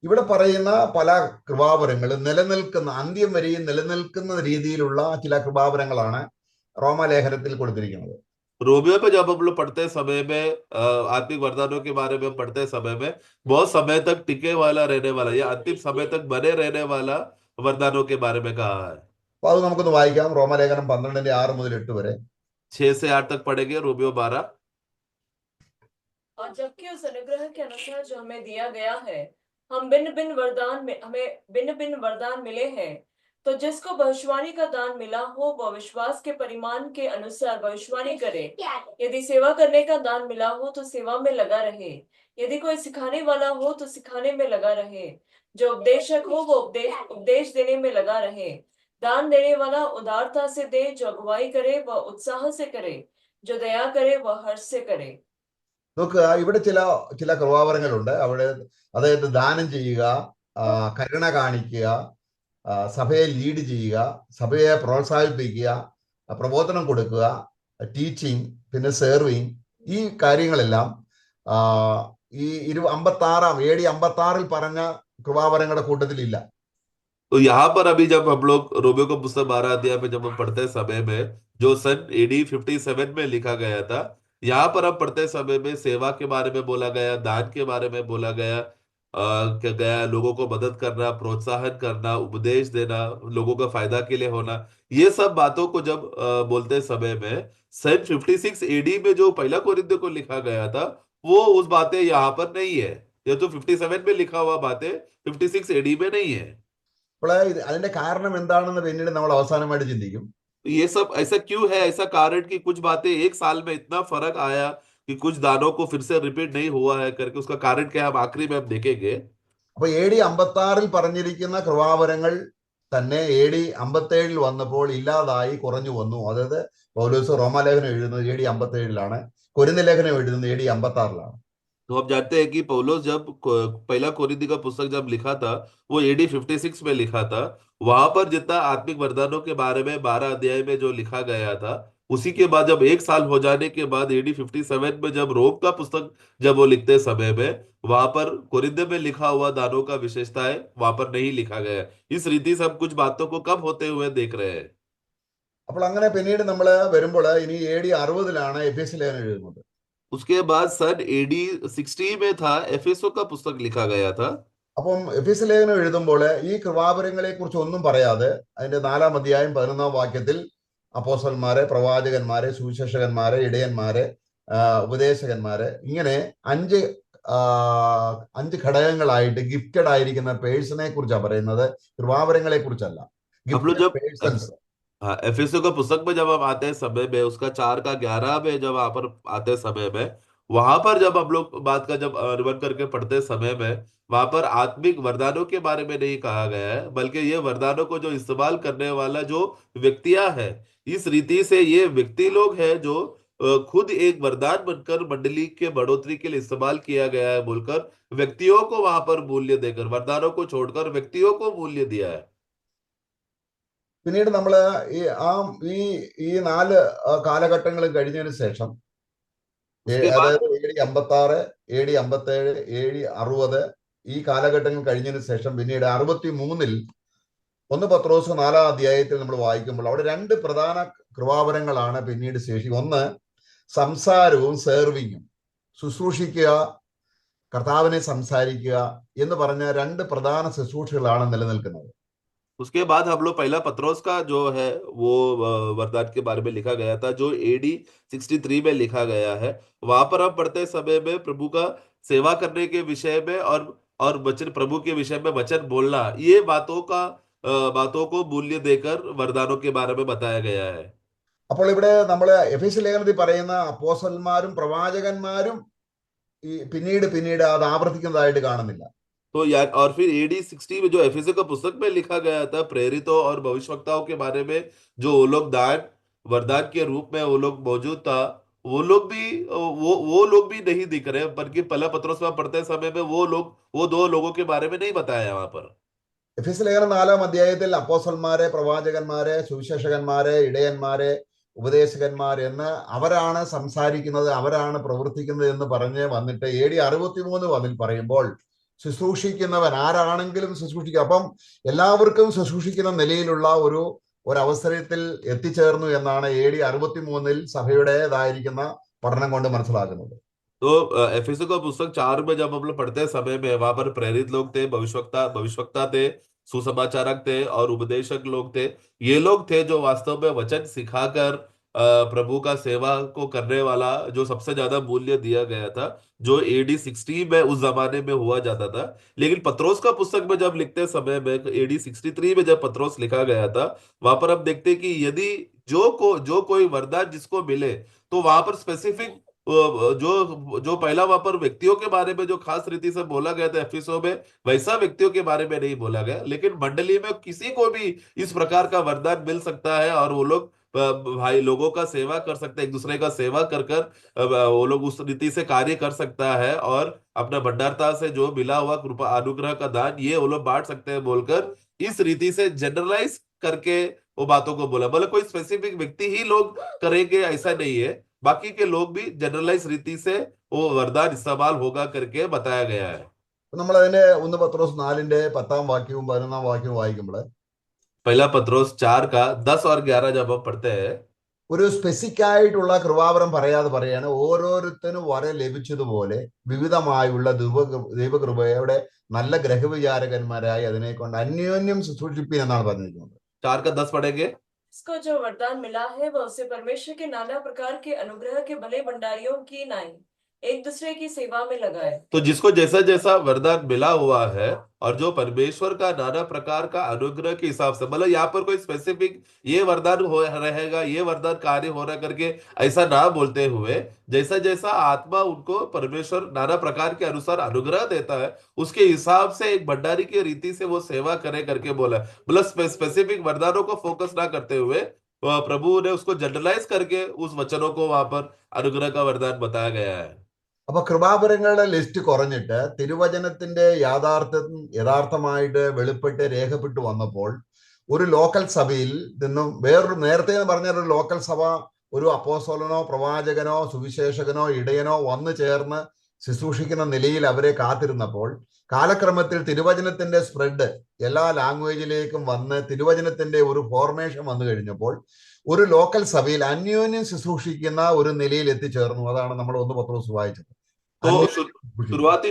ഇവിടെ പറയുന്ന പല കൃപാവരങ്ങളും നിലനിൽക്കുന്ന അന്ത്യം വരെയും നിലനിൽക്കുന്ന രീതിയിലുള്ള ചില കൃപാവരങ്ങളാണ് റോമാലേഖനത്തിൽ കൊടുത്തിരിക്കുന്നത്. रोमियो पे जब हम लोग पढ़ते समय में आत्मिक वरदानों के बारे में पढ़ते समय में बहुत समय तक टिके वाला रहने वाला या अंतिम समय तक बने रहने वाला वरदानों के बारे में कहा है. അപ്പൊ അത് നമുക്കൊന്ന് വായിക്കാം. റോമാലേഖനം 12ന്റെ 6 मुതൽ 8 वരെ. 6 से 8 तक पढ़ेंगे रोमियो 12. और जबकि उस अनुग्रह के अनुसार जो हमें दिया गया है, हमें भिन्न भिन्न वरदान मिले हैं. तो जिसको भविष्यवाणी का दान मिला हो वह विश्वास के परिमाण के अनुसार भविष्यवाणी करे. यदि सेवा करने का दान मिला हो तो सेवा में लगा रहे. यदि कोई सिखाने वाला हो तो सिखाने में लगा रहे. जो उपदेशक हो वो उपदेश देने में लगा रहे. दान देने वाला उदारता से दे. जो अगुवाई करे वह उत्साह से करे. जो दया करे वह हर्ष से करे. നോക്കുക, ഇവിടെ ചില കൃപാവരങ്ങളുണ്ട്. അവിടെ അതായത് ദാനം ചെയ്യുക, കരുണ കാണിക്കുക, സഭയെ ലീഡ് ചെയ്യുക, സഭയെ പ്രോത്സാഹിപ്പിക്കുക, പ്രബോധനം കൊടുക്കുക, ടീച്ചിങ്, പിന്നെ സെർവിങ്, ഈ കാര്യങ്ങളെല്ലാം ആ, ഈ 56 പറഞ്ഞ കൃപാവരങ്ങളുടെ കൂട്ടത്തിലില്ല. तो यहाँ पर अभी जब हम लोग रोमियो का पुस्तक 12 अध्याय में जब हम पढ़ते समय में जो सन एडी 57 में लिखा गया था, यहाँ पर हम पढ़ते समय में सेवा के बारे में बोला गया, दान के बारे में बोला गया, क्या गया, लोगों को मदद करना, प्रोत्साहन करना, उपदेश देना, लोगों का फायदा के लिए होना, ये सब बातों को जब बोलते समय में सन 56 एडी में जो पहला कोरिन्थियों को लिखा गया था, वो उस बातें यहाँ पर नहीं है। ये तो 57 में लिखा हुआ बातें 56 एडी में नहीं है। അപ്പോൾ അതിന്റെ കാരണം എന്താണെന്ന് പിന്നീട് നമ്മൾ അവസാനമായിട്ട് ചിന്തിക്കും. ये सब ऐसा क्यों है? ऐसा कारण कि कुछ बातें एक साल में इतना फर्क आया कि कुछ दानों को फिर से रिपीट नहीं हुआ है करके उसका कारण क्या है, हम आखिरी में हम देखेंगे। അപ്പൊ AD 56 പറഞ്ഞിരിക്കുന്ന കൃപാവരങ്ങൾ തന്നെ AD 57 വന്നപ്പോൾ ഇല്ലാതായി കുറഞ്ഞു വന്നു. അതായത് പൗലോസ് റോമാലേഖനം എഴുതുന്നത് AD 57 കൊരിന്ത്യർ ലേഖനം എഴുതുന്നത് AD 56. तो हम जानते हैं कि पौलुस जब पहला कोरिन्थी का पुस्तक जब लिखा था, वो एडी 56 में लिखा था। वहां पर जितना आत्मिक वरदानों के बारे में 12 अध्याय में जो लिखा गया था, उसी के बाद जब एक साल हो जाने के बाद एडी 57 में जब रोम का पुस्तक जब वो लिखते समय में, वहां पर कोरिन्थ में लिखा हुआ दानों का विशेषता है, वहां पर नहीं लिखा गया। इस रीति से हम कुछ बातों को कम होते हुए देख रहे हैं। അപ്പോൾ അങ്ങനെ പിന്നീട് നമ്മൾ വരുമ്പോൾ ഇനി AD 60 എഫേസ്യ ലേഖനം എഴുതുന്നത്. उसके बाद सन एडी 60 में था एफेसो का पुस्तक लिखा गया था। അപ്പം എഫേസ്യ ലേഖനം എഴുതുമ്പോൾ ഈ കൃപാവരങ്ങളെ കുറിച്ച് ഒന്നും പറയാതെ അതിന്റെ 4 അധ്യായം 11 അപ്പോസ്തലന്മാരെ, പ്രവാചകന്മാരെ, സുവിശേഷകന്മാരെ, ഇടയന്മാരെ, ഉപദേശകന്മാരെ, ഇങ്ങനെ 5 ഘടകങ്ങളായിട്ട് ഗിഫ്റ്റഡ് ആയിരിക്കുന്ന പേഴ്സണെ കുറിച്ചാണ് പറയുന്നത്, കൃപാവരങ്ങളെ കുറിച്ചല്ല. हम लोग ഗിഫ്റ്റഡ് जब പേഴ്സൺസ്. हाँ, एफएसओ का पुस्तक में जब हम आते हैं समय में उसका 4 का 11 में जब वहां पर आते समय में, वहां पर जब हम लोग बात का जब अनुमान करके पढ़ते समय में, वहां पर आत्मिक वरदानों के बारे में नहीं कहा गया है, बल्कि ये वरदानों को जो इस्तेमाल करने वाला जो व्यक्तियां है, इस रीति से ये व्यक्ति लोग हैं जो खुद एक वरदान बनकर मंडली के बढ़ोतरी के लिए इस्तेमाल किया गया है बोलकर व्यक्तियों को वहां पर मूल्य देकर, वरदानों को छोड़कर व्यक्तियों को मूल्य दिया है। പിന്നീട് നമ്മൾ ഈ ഈ ഈ 4 കാലഘട്ടങ്ങൾ കഴിഞ്ഞതിന് ശേഷം, उसके बाद അതായത് AD 56, AD 57, AD 60, ഈ കാലഘട്ടങ്ങൾ കഴിഞ്ഞതിന് ശേഷം പിന്നീട് 63 1 പത്രോസ് 4 അധ്യായത്തിൽ നമ്മൾ വായിക്കുമ്പോൾ അവിടെ 2 പ്രധാന കൃപാവരങ്ങളാണ് പിന്നീട് ശേഷി. ഒന്ന് സംസാരവും സെർവിങ്ങും, ശുശ്രൂഷിക്കുക, കർത്താവിനെ സംസാരിക്കുക എന്ന് പറഞ്ഞ 2 പ്രധാന ശുശ്രൂഷകളാണ് നിലനിൽക്കുന്നത്. उसके बाद हम लोग पहला पत्रोस का जो है वो वरदान के बारे में लिखा गया था जो एडी 63 में लिखा गया है। वहां पर हम पढ़ते समय में प्रभु का सेवा करने के विषय में और वचन, प्रभु के विषय में वचन बोलना, ये बातों को मूल्य देकर वरदानों के बारे में बताया गया है। അപ്പോൾ ഇവിടെ നമ്മൾ എഫേസ്യ ലേഖനത്തിൽ പറയുന്ന അപ്പോസ്തലന്മാരും പ്രവാചകന്മാരും ഈ പിന്നീട് അത് ആവർത്തിക്കുന്നതായിട്ട് കാണുന്നില്ല. तो यार, और फिर एडी 60 में जो एफएसओ का पुस्तक में लिखा गया था प्रेरितों और भविष्यवक्ताओं के बारे में, जो वो लोग दान वरदान के रूप में वो लोग मौजूद था, वो लोग भी नहीं दिख रहे, बल्कि पहला पत्रोस में पढ़ते समय में वो 2 लोगों के बारे में नहीं बताया वहां पर। എഫേസ്യ ലേഖനം 4 അധ്യായത്തിൽ അപ്പോസ്തലന്മാരെ, പ്രവാചകന്മാരെ, സുവിശേഷകന്മാരെ, ഇടയന്മാരെ, ഉപദേശകന്മാർ എന്ന് അവരാണ് സംസാരിക്കുന്നത്, അവരാണ് പ്രവർത്തിക്കുന്നത് എന്ന് പറഞ്ഞ് വന്നിട്ട് AD 63 പറയുമ്പോൾ ശുശ്രൂഷിക്കുന്നവൻ ആരാണെങ്കിലും ശുശ്രൂഷിക്കുക. അപ്പം എല്ലാവർക്കും ശുശ്രൂഷിക്കുന്ന നിലയിലുള്ള ഒരവസരത്തിൽ എത്തിച്ചേർന്നു എന്നാണ് AD 63 സഭയുടേതായിരിക്കുന്ന പഠനം കൊണ്ട് മനസ്സിലാക്കുന്നത്. तो एफएसओ का पुस्तक 4 में जब हम लोग पढ़ते समय में वहां पर प्रेरित लोग थे, भविष्यवक्ता थे, सुसमाचारक थे और उपदेशक लोग थे। ये लोग थे जो वास्तव में वचन सिखाकर प्रभु का सेवा को करने वाला जो सबसे ज्यादा मूल्य दिया गया था, जो एडी 60 में उस जमाने में हुआ जाता था। लेकिन पत्रोस का पुस्तक में जब लिखते समय में एडी 63 में जब पत्रोस लिखा गया था, वहां पर हम देखते कि यदि जो कोई वरदान जिसको मिले, तो वहां पर स्पेसिफिक जो पहला वहां पर व्यक्तियों के बारे में जो खास रीति से बोला गया था एफिसो में, वैसा व्यक्तियों के बारे में नहीं बोला गया। लेकिन मंडली में किसी को भी इस प्रकार का वरदान मिल सकता है और वो लोग भाई लोगों का सेवा कर सकते हैं, एक दूसरे का सेवा कर कर वो लोग उस रीति से कार्य कर सकता है और अपना भंडारता से जो मिला हुआ कृपा अनुग्रह का दान ये वो लोग बांट सकते हैं बोलकर इस रीति से जनरलाइज करके वो बातों को बोला। बोले कोई स्पेसिफिक व्यक्ति ही लोग करेंगे ऐसा नहीं है, बाकी के लोग भी जनरलाइज रीति से वो वरदान इस्तेमाल होगा करके बताया गया है। നമ്മൾ അതിന്റെ 1 പത്രോസ് 4ന്റെ 10ാം വാക്യവും 11ാം വാക്യവും വായിക്കുമ്പോൾ पहला पत्रोस 4 का 10 और 11 जब हम पढ़ते हैं, ഒരു സ്പെസിഫിക് ആയിട്ടുള്ള കൃപാവരം പറയാതെ പറയാണ് ഓരോരുത്തരും വരം ലഭിച്ചതുപോലെ വിവിധമായുള്ള ദൈവകൃപയുടെ നല്ല ഗ്രഹവിചാരകന്മാരായി അതിനെ കൊണ്ട് അന്യോന്യം ശുശ്രൂഷിപ്പീൻ എന്നാണ് പറഞ്ഞിരിക്കുന്നത്. 4 का 10 पढ़ेंगे। इसको जो वरदान मिला है वह उसे परमेश्वर के नाना प्रकार के अनुग्रह के भले भंडारियों की नाई एक दूसरे की सेवा में लगाए। तो जिसको जैसा जैसा वरदान मिला हुआ है और जो परमेश्वर का नाना प्रकार का अनुग्रह के हिसाब से, मतलब यहाँ पर कोई स्पेसिफिक ये वरदान हो रहेगा, ये वरदान कार्य हो रहा करके ऐसा ना बोलते हुए, जैसा जैसा आत्मा उनको परमेश्वर नाना प्रकार के अनुसार अनुग्रह देता है उसके हिसाब से एक भंडारी की रीति से वो सेवा करे करके बोला। मतलब स्पेसिफिक वरदानों को फोकस ना करते हुए प्रभु ने उसको जनरलाइज करके उस वचनों को वहां पर अनुग्रह का वरदान बताया गया है। അപ്പൊ കൃപാവരങ്ങളുടെ ലിസ്റ്റ് കുറഞ്ഞിട്ട് തിരുവചനത്തിന്റെ യഥാർത്ഥമായിട്ട് വെളിപ്പെട്ട് രേഖപ്പെട്ടു വന്നപ്പോൾ ഒരു ലോക്കൽ സഭയിൽ നിന്നും വേറൊരു, നേരത്തെ പറഞ്ഞ ഒരു ലോക്കൽ സഭ ഒരു അപ്പോസ്തലനോ പ്രവാചകനോ സുവിശേഷകനോ ഇടയനോ വന്നു ചേർന്ന് ശുശ്രൂഷിക്കുന്ന നിലയിൽ അവരെ കാത്തിരുന്നപ്പോൾ കാലക്രമത്തിൽ തിരുവചനത്തിന്റെ സ്പ്രെഡ് എല്ലാ ലാംഗ്വേജിലേക്കും വന്ന് തിരുവചനത്തിന്റെ ഒരു ഫോർമേഷൻ വന്നു കഴിഞ്ഞപ്പോൾ ഒരു ലോക്കൽ സഭയിൽ അന്യോന്യം ശുശ്രൂഷിക്കുന്ന ഒരു നിലയിൽ എത്തിച്ചേർന്നു. അതാണ് നമ്മൾ 1 പത്രോസ് വായിച്ചത്. तो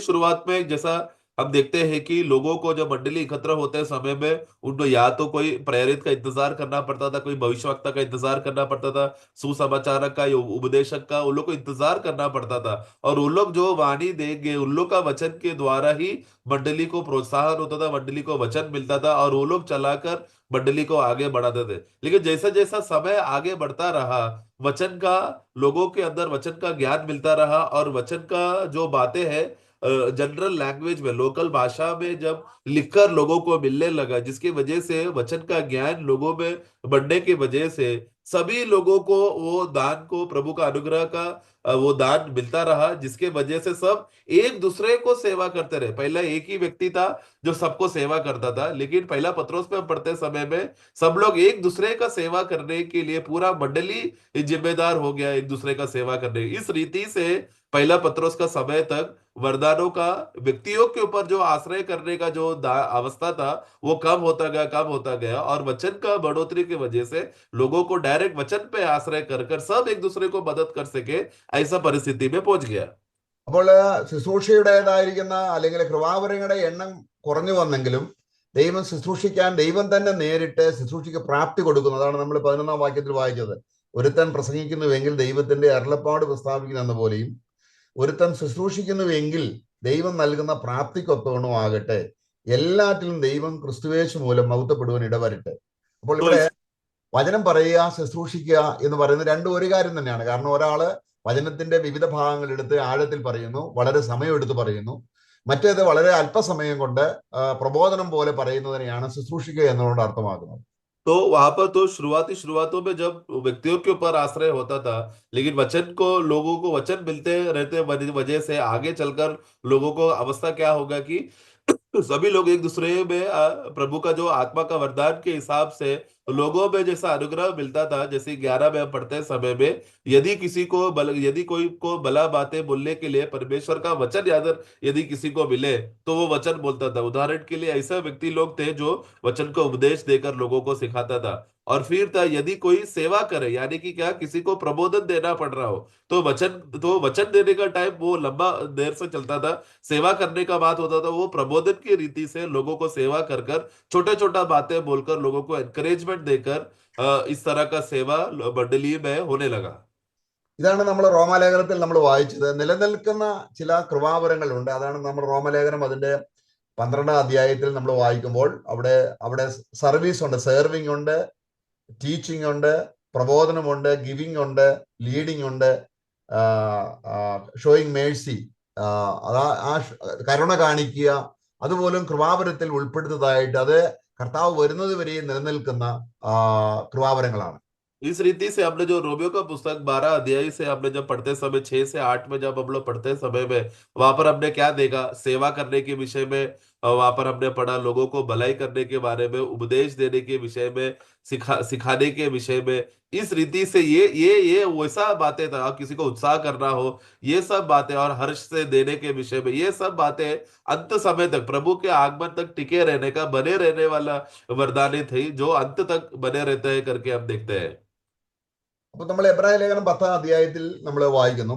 शुरुआत में जैसा हम देखते हैं कि लोगों को जब मंडली एकत्र होते हैं समय में उनको या तो कोई प्रेरित का इंतजार करना पड़ता था, कोई भविष्यवक्ता का इंतजार करना पड़ता था, सुसमाचारक का या उपदेशक का, उन लोग को इंतजार करना पड़ता था। और उन लोग जो वाणी देंगे उन लोग का वचन के द्वारा ही मंडली को प्रोत्साहन होता था, मंडली को वचन मिलता था और वो लोग चलाकर मंडली को आगे बढ़ाते थे। लेकिन जैसा जैसा समय आगे बढ़ता रहा, वचन का लोगों के अंदर वचन का ज्ञान मिलता रहा और वचन का जो बातें हैं जनरल लैंग्वेज में, लोकल भाषा में जब लिखकर लोगों को मिलने लगा, जिसकी वजह से वचन का ज्ञान लोगों में बढ़ने की वजह से सभी लोगों को वो दान को, प्रभु का अनुग्रह का वो दान मिलता रहा, जिसके वजह से सब एक दूसरे को सेवा करते रहे। पहला एक ही व्यक्ति था जो सबको सेवा करता था, लेकिन पहला पत्रोस में पढ़ते समय में सब लोग एक दूसरे का सेवा करने के लिए पूरा मंडली जिम्मेदार हो गया, एक दूसरे का सेवा करने। इस रीति से पहला पत्रोस का समय तक वरदानों का व्यक्तियों के ऊपर जो आश्रय करने का जो अवस्था था वो कम होता गया और वचन का बढ़ोतरी की वजह से लोगों को डायरेक्ट वचन पे आश्रय कर कर सब एक दूसरे को मदद कर सके, ऐसा परिस्थिति में पहुंच गया। അപ്പോൾ ശുശ്രൂഷയുടേതായിരിക്കുന്ന അല്ലെങ്കിൽ കൃപാവരങ്ങളുടെ എണ്ണം കുറഞ്ഞു വന്നെങ്കിലും ദൈവം ശുശ്രൂഷിക്കാൻ ദൈവം തന്നെ നേരിട്ട് ശുശ്രൂഷയ്ക്ക് പ്രാപ്തി കൊടുക്കുന്നതാണ് നമ്മൾ 11ാം വാക്യത്തിൽ വായിച്ചത്. ഒരുത്തൻ പ്രസംഗിക്കുന്നുവെങ്കിൽ ദൈവത്തിന്റെ അരുളപ്പാട് പ്രസ്താവിക്കുന്ന പോലെയും ഒരുത്തൻ ശുശ്രൂഷിക്കുന്നുവെങ്കിൽ ദൈവം നൽകുന്ന പ്രാപ്തിക്കൊത്തവണ്ണം ആകട്ടെ, എല്ലാറ്റിലും ദൈവം ക്രിസ്തുവേശു മൂലം മഹത്വപ്പെടുവാൻ ഇടവരട്ടെ. അപ്പോൾ ഇവിടെ വചനം പറയുക, ശുശ്രൂഷിക്കുക എന്ന് പറയുന്നത് രണ്ടും ഒരു കാര്യം തന്നെയാണ്. കാരണം ഒരാള് വചനത്തിന്റെ വിവിധ ഭാഗങ്ങൾ എടുത്ത് ആഴത്തിൽ പറയുന്നു, വളരെ സമയമെടുത്ത് പറയുന്നു. മറ്റേത് വളരെ അല്പസമയം കൊണ്ട് പ്രബോധനം പോലെ പറയുന്നതിനെയാണ് ശുശ്രൂഷിക്കുക എന്നുകൊണ്ട് അർത്ഥമാക്കുന്നത്. तो वहां पर तो शुरुआतों में जब व्यक्तियों के ऊपर आश्रय होता था, लेकिन वचन को लोगों को वचन मिलते रहते वजह से आगे चलकर लोगों को अवस्था क्या होगा कि सभी लोग एक दूसरे में प्रभु का जो आत्मा का वरदान के हिसाब से लोगों में जैसा अनुग्रह मिलता था, जैसे 11 में हम पढ़ते समय में यदि कोई को भला बातें बोलने के लिए परमेश्वर का वचन यदि किसी को मिले तो वो वचन बोलता था। उदाहरण के लिए ऐसे व्यक्ति लोग थे जो वचन को उपदेश देकर लोगों को सिखाता था। और फिर था यदि कोई सेवा करे, यानी कि क्या किसी को प्रबोधन देना पड़ रहा हो तो वचन देने का टाइम वो लंबा देर से चलता था। सेवा करने का बात होता था, वो प्रबोधन की रीति से लोगों को सेवा कर कर छोटा छोटा बातें बोलकर लोगों को एनकरेजमेंट देकर इस तरह का सेवा मंडली में होने लगा। ഇതാണ് നമ്മൾ റോമാലേഖനത്തിൽ നമ്മൾ വായിച്ചത്. നിലനിൽക്കുന്ന ചില കൃപാവരങ്ങളുണ്ട്. അതാണ് നമ്മൾ റോമാലേഖനം അതിന്റെ 12ാം അധ്യായത്തിൽ നമ്മൾ വായിക്കുമ്പോൾ അവിടെ സർവീസ് ഉണ്ട്, സെർവിങ് ഉണ്ട്, ടീച്ചിങ് ഉണ്ട്, പ്രബോധനമുണ്ട്, ഗിവിങ് ഉണ്ട്, ലീഡിങ് ഉണ്ട്, ഷോയിങ് മേഴ്സി, കരുണ കാണിക്കുക, അതുപോലും കൃപാവരത്തിൽ ഉൾപ്പെടുത്തതായിട്ട് അത് കർത്താവ് വരുന്നത് വരെ നിലനിൽക്കുന്ന കൃപാവരങ്ങളാണ്. इस रीति से हमने जो रोमियो का पुस्तक 12 अध्याय से हमने जब पढ़ते समय 6 से 8 में जब हम लोग पढ़ते समय में वहां पर हमने क्या देखा, सेवा करने के विषय में और वहां पर हमने पढ़ा लोगों को भलाई करने के बारे में, उपदेश देने के विषय में, सिखाने के विषय में। इस रीति से ये वैसा बातें था, किसी को उत्साह करना हो, ये सब बातें, और हर्ष से देने के विषय में, ये सब बातें अंत समय तक, प्रभु के आगमन तक टिके रहने का, बने रहने वाला वरदानी थी, जो अंत तक बने रहते हैं करके हम देखते हैं। അപ്പൊ നമ്മൾ എബ്രായ ലേഖനം 10-ാം അധ്യായത്തിൽ നമ്മൾ വായിക്കുന്നു.